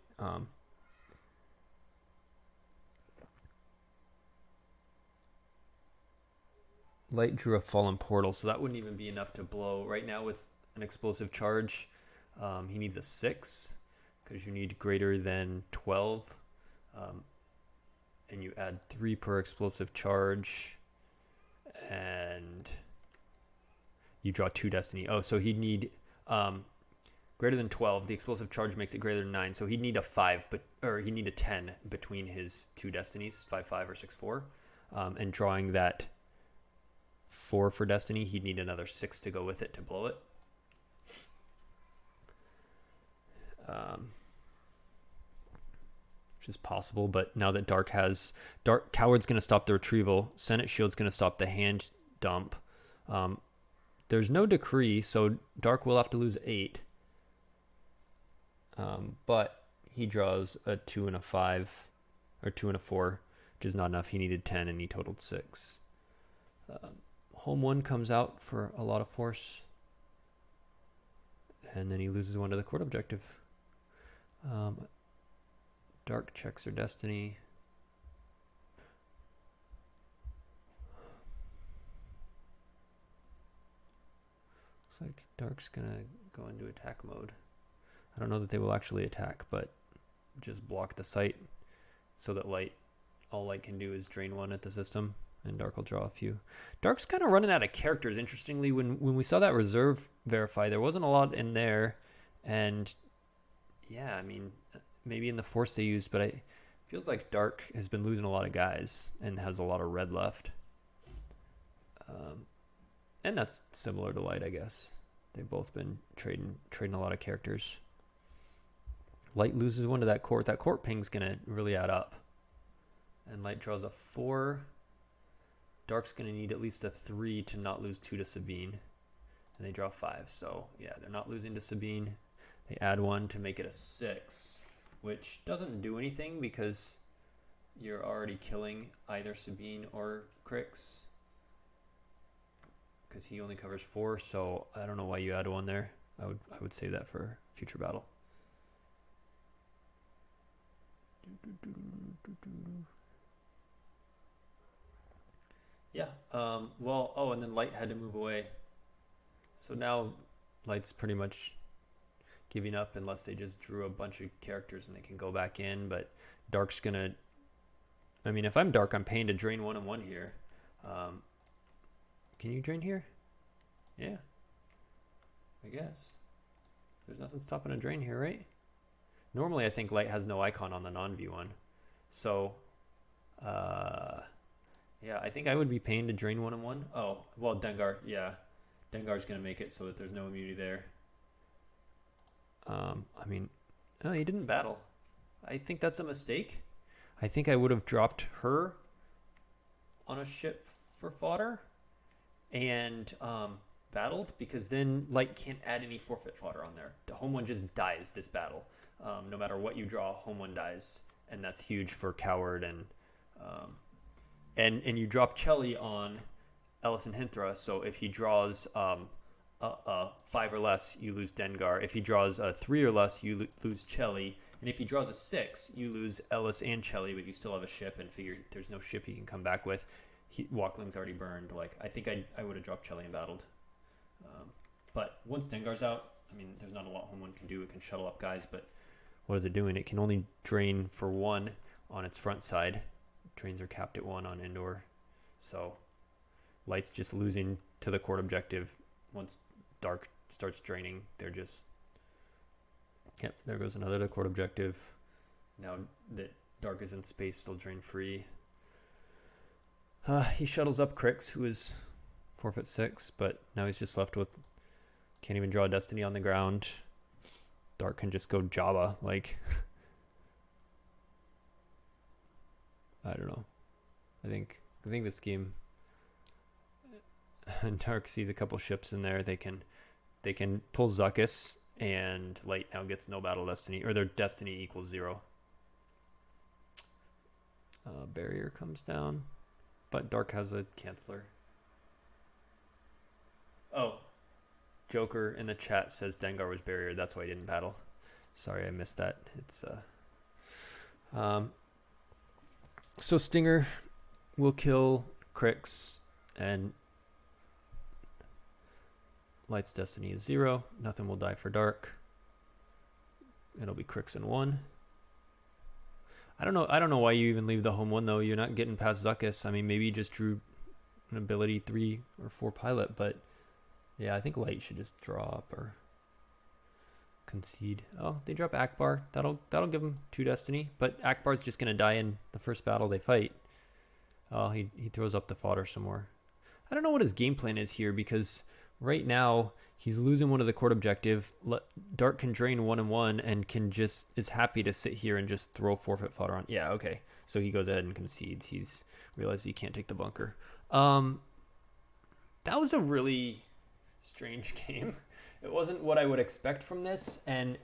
Speaker 2: Light drew a Fallen Portal, so that wouldn't even be enough to blow. Right now with an explosive charge, he needs a 6 because you need greater than 12. And you add 3 per explosive charge, and you draw 2 destiny. Oh, so he'd need greater than 12. The explosive charge makes it greater than 9, so he'd need a 5, or he'd need a 10 between his 2 destinies, 5/5 or 6/4. And drawing that 4 for destiny, he'd need another 6 to go with it to blow it. Which is possible, but now that Dark Coward's going to stop the retrieval, Senate Shield's going to stop the hand dump. There's no decree, so Dark will have to lose 8. But he draws a 2 and a 5, or 2 and a 4, which is not enough. He needed 10 and he totaled 6. home one comes out for a lot of force, and then he loses one to the court objective. Dark checks her destiny. Looks like Dark's gonna go into attack mode. I don't know that they will actually attack, but just block the site so that all light can do is drain one at the system, and Dark will draw a few. Dark's kind of running out of characters. Interestingly, when we saw that reserve verify, there wasn't a lot in there, and yeah, I mean, maybe in the force they used, but it feels like Dark has been losing a lot of guys and has a lot of red left. And that's similar to Light, I guess. They've both been trading a lot of characters. Light loses one to that court. That court ping's gonna really add up. And Light draws a 4. Dark's gonna need at least a 3 to not lose 2 to Sabine. And they draw 5. So yeah, they're not losing to Sabine. They add 1 to make it a 6, which doesn't do anything because you're already killing either Sabine or Crix, because he only covers 4. So I don't know why you add 1 there. I would save that for future battle. Yeah. Well, oh, and then Light had to move away. So now Light's pretty much giving up unless they just drew a bunch of characters and they can go back in. But Dark's gonna, I mean, if I'm Dark, I'm paying to drain 1 and 1 here. Can you drain here? Yeah, I guess. There's nothing stopping a drain here, right? Normally, I think Light has no icon on the non-view one. So, yeah, I think I would be paying to drain 1 and 1. Oh, well, Dengar, yeah. Dengar's going to make it so that there's no immunity there. I mean, oh, he didn't battle. I think that's a mistake. I think I would have dropped her on a ship for fodder and battled, because then Light can't add any forfeit fodder on there. The home one just dies this battle. No matter what you draw, home one dies, and that's huge for Coward. And you drop Chelly on Ellison Hinthra, so if he draws a 5 or less, you lose Dengar. If he draws a 3 or less, you lose Chelly. And if he draws a 6, you lose Ellis and Chelly, but you still have a ship, and figure there's no ship he can come back with. Walkling's already burned. Like, I think I would have dropped Chelly and battled. But once Dengar's out, I mean, there's not a lot home one can do. It can shuttle up guys, but what is it doing? It can only drain for 1 on its front side. Drains are capped at 1 on indoor. So Light's just losing to the court objective. Once Dark starts draining, they're just... Yep, there goes another court objective. Now that Dark is in space, still drain free. He shuttles up Crix, who is forfeit 6, but now he's just left with... Can't even draw a Destiny on the ground. Dark can just go Jabba, like... I don't know. I think this game... Dark sees a couple ships in there. They can pull Zuckuss, and Light now gets no battle Destiny, or their Destiny equals 0. Barrier comes down, but Dark has a Canceller. Oh, Joker in the chat says Dengar was barrier. That's why he didn't battle. Sorry, I missed that. It's so Stinger will kill Crix, and Light's Destiny is 0. Nothing will die for Dark. It'll be Crix in 1. I don't know why you even leave the home 1 though. You're not getting past Zuckuss. I mean, maybe you just drew an ability 3 or 4 pilot, but yeah, I think Light should just draw up or concede. Oh, they drop Akbar. That'll give them 2 Destiny, but Akbar's just gonna die in the first battle they fight. Oh, he throws up the fodder some more. I don't know what his game plan is here, because right now he's losing one of the court objective. Dark can drain 1 and 1 and is happy to sit here and just throw forfeit fodder on. Yeah, okay. So he goes ahead and concedes. He's realized he can't take the bunker. That was a really strange game. It wasn't what I would expect from this, and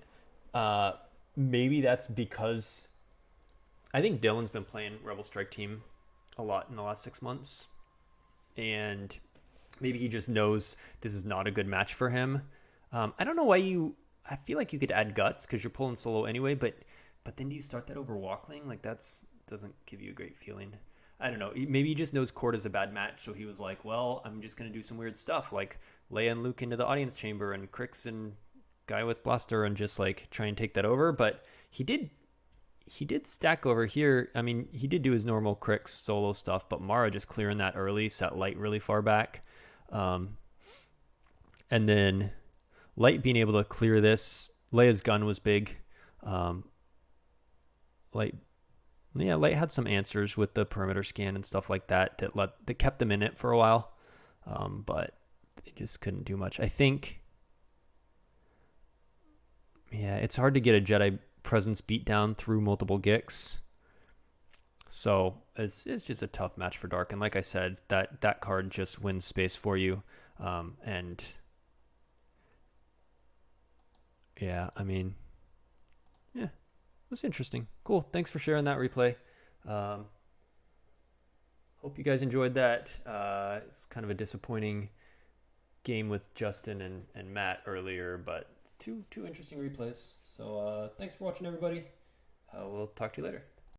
Speaker 2: maybe that's because I think Dylan's been playing Rebel Strike Team a lot in the last 6 months, and Maybe he just knows this is not a good match for him. I don't know why you. I feel like you could add guts because you're pulling solo anyway, but then do you start that over Walkling? Like that's doesn't give you a great feeling. I don't know. Maybe he just knows Court is a bad match, so he was like, "Well, I'm just gonna do some weird stuff, like Leia and Luke into the audience chamber, and Crix and guy with Blaster, and just like try and take that over." But he did stack over here. I mean, he did do his normal Crix solo stuff, but Mara just clearing that early set Light really far back, and then Light being able to clear this. Leia's gun was big. Light Light had some answers with the perimeter scan and stuff like that that kept them in it for a while, but they just couldn't do much. I think, yeah, it's hard to get a Jedi presence beat down through multiple Gix, so it's just a tough match for Dark. And like I said, that card just wins space for you, and yeah, I mean, yeah, it was interesting. Cool. Thanks for sharing that replay. Hope you guys enjoyed that. It's kind of a disappointing game with Justin and Matt earlier, but two interesting replays. So thanks for watching, everybody. We'll talk to you later.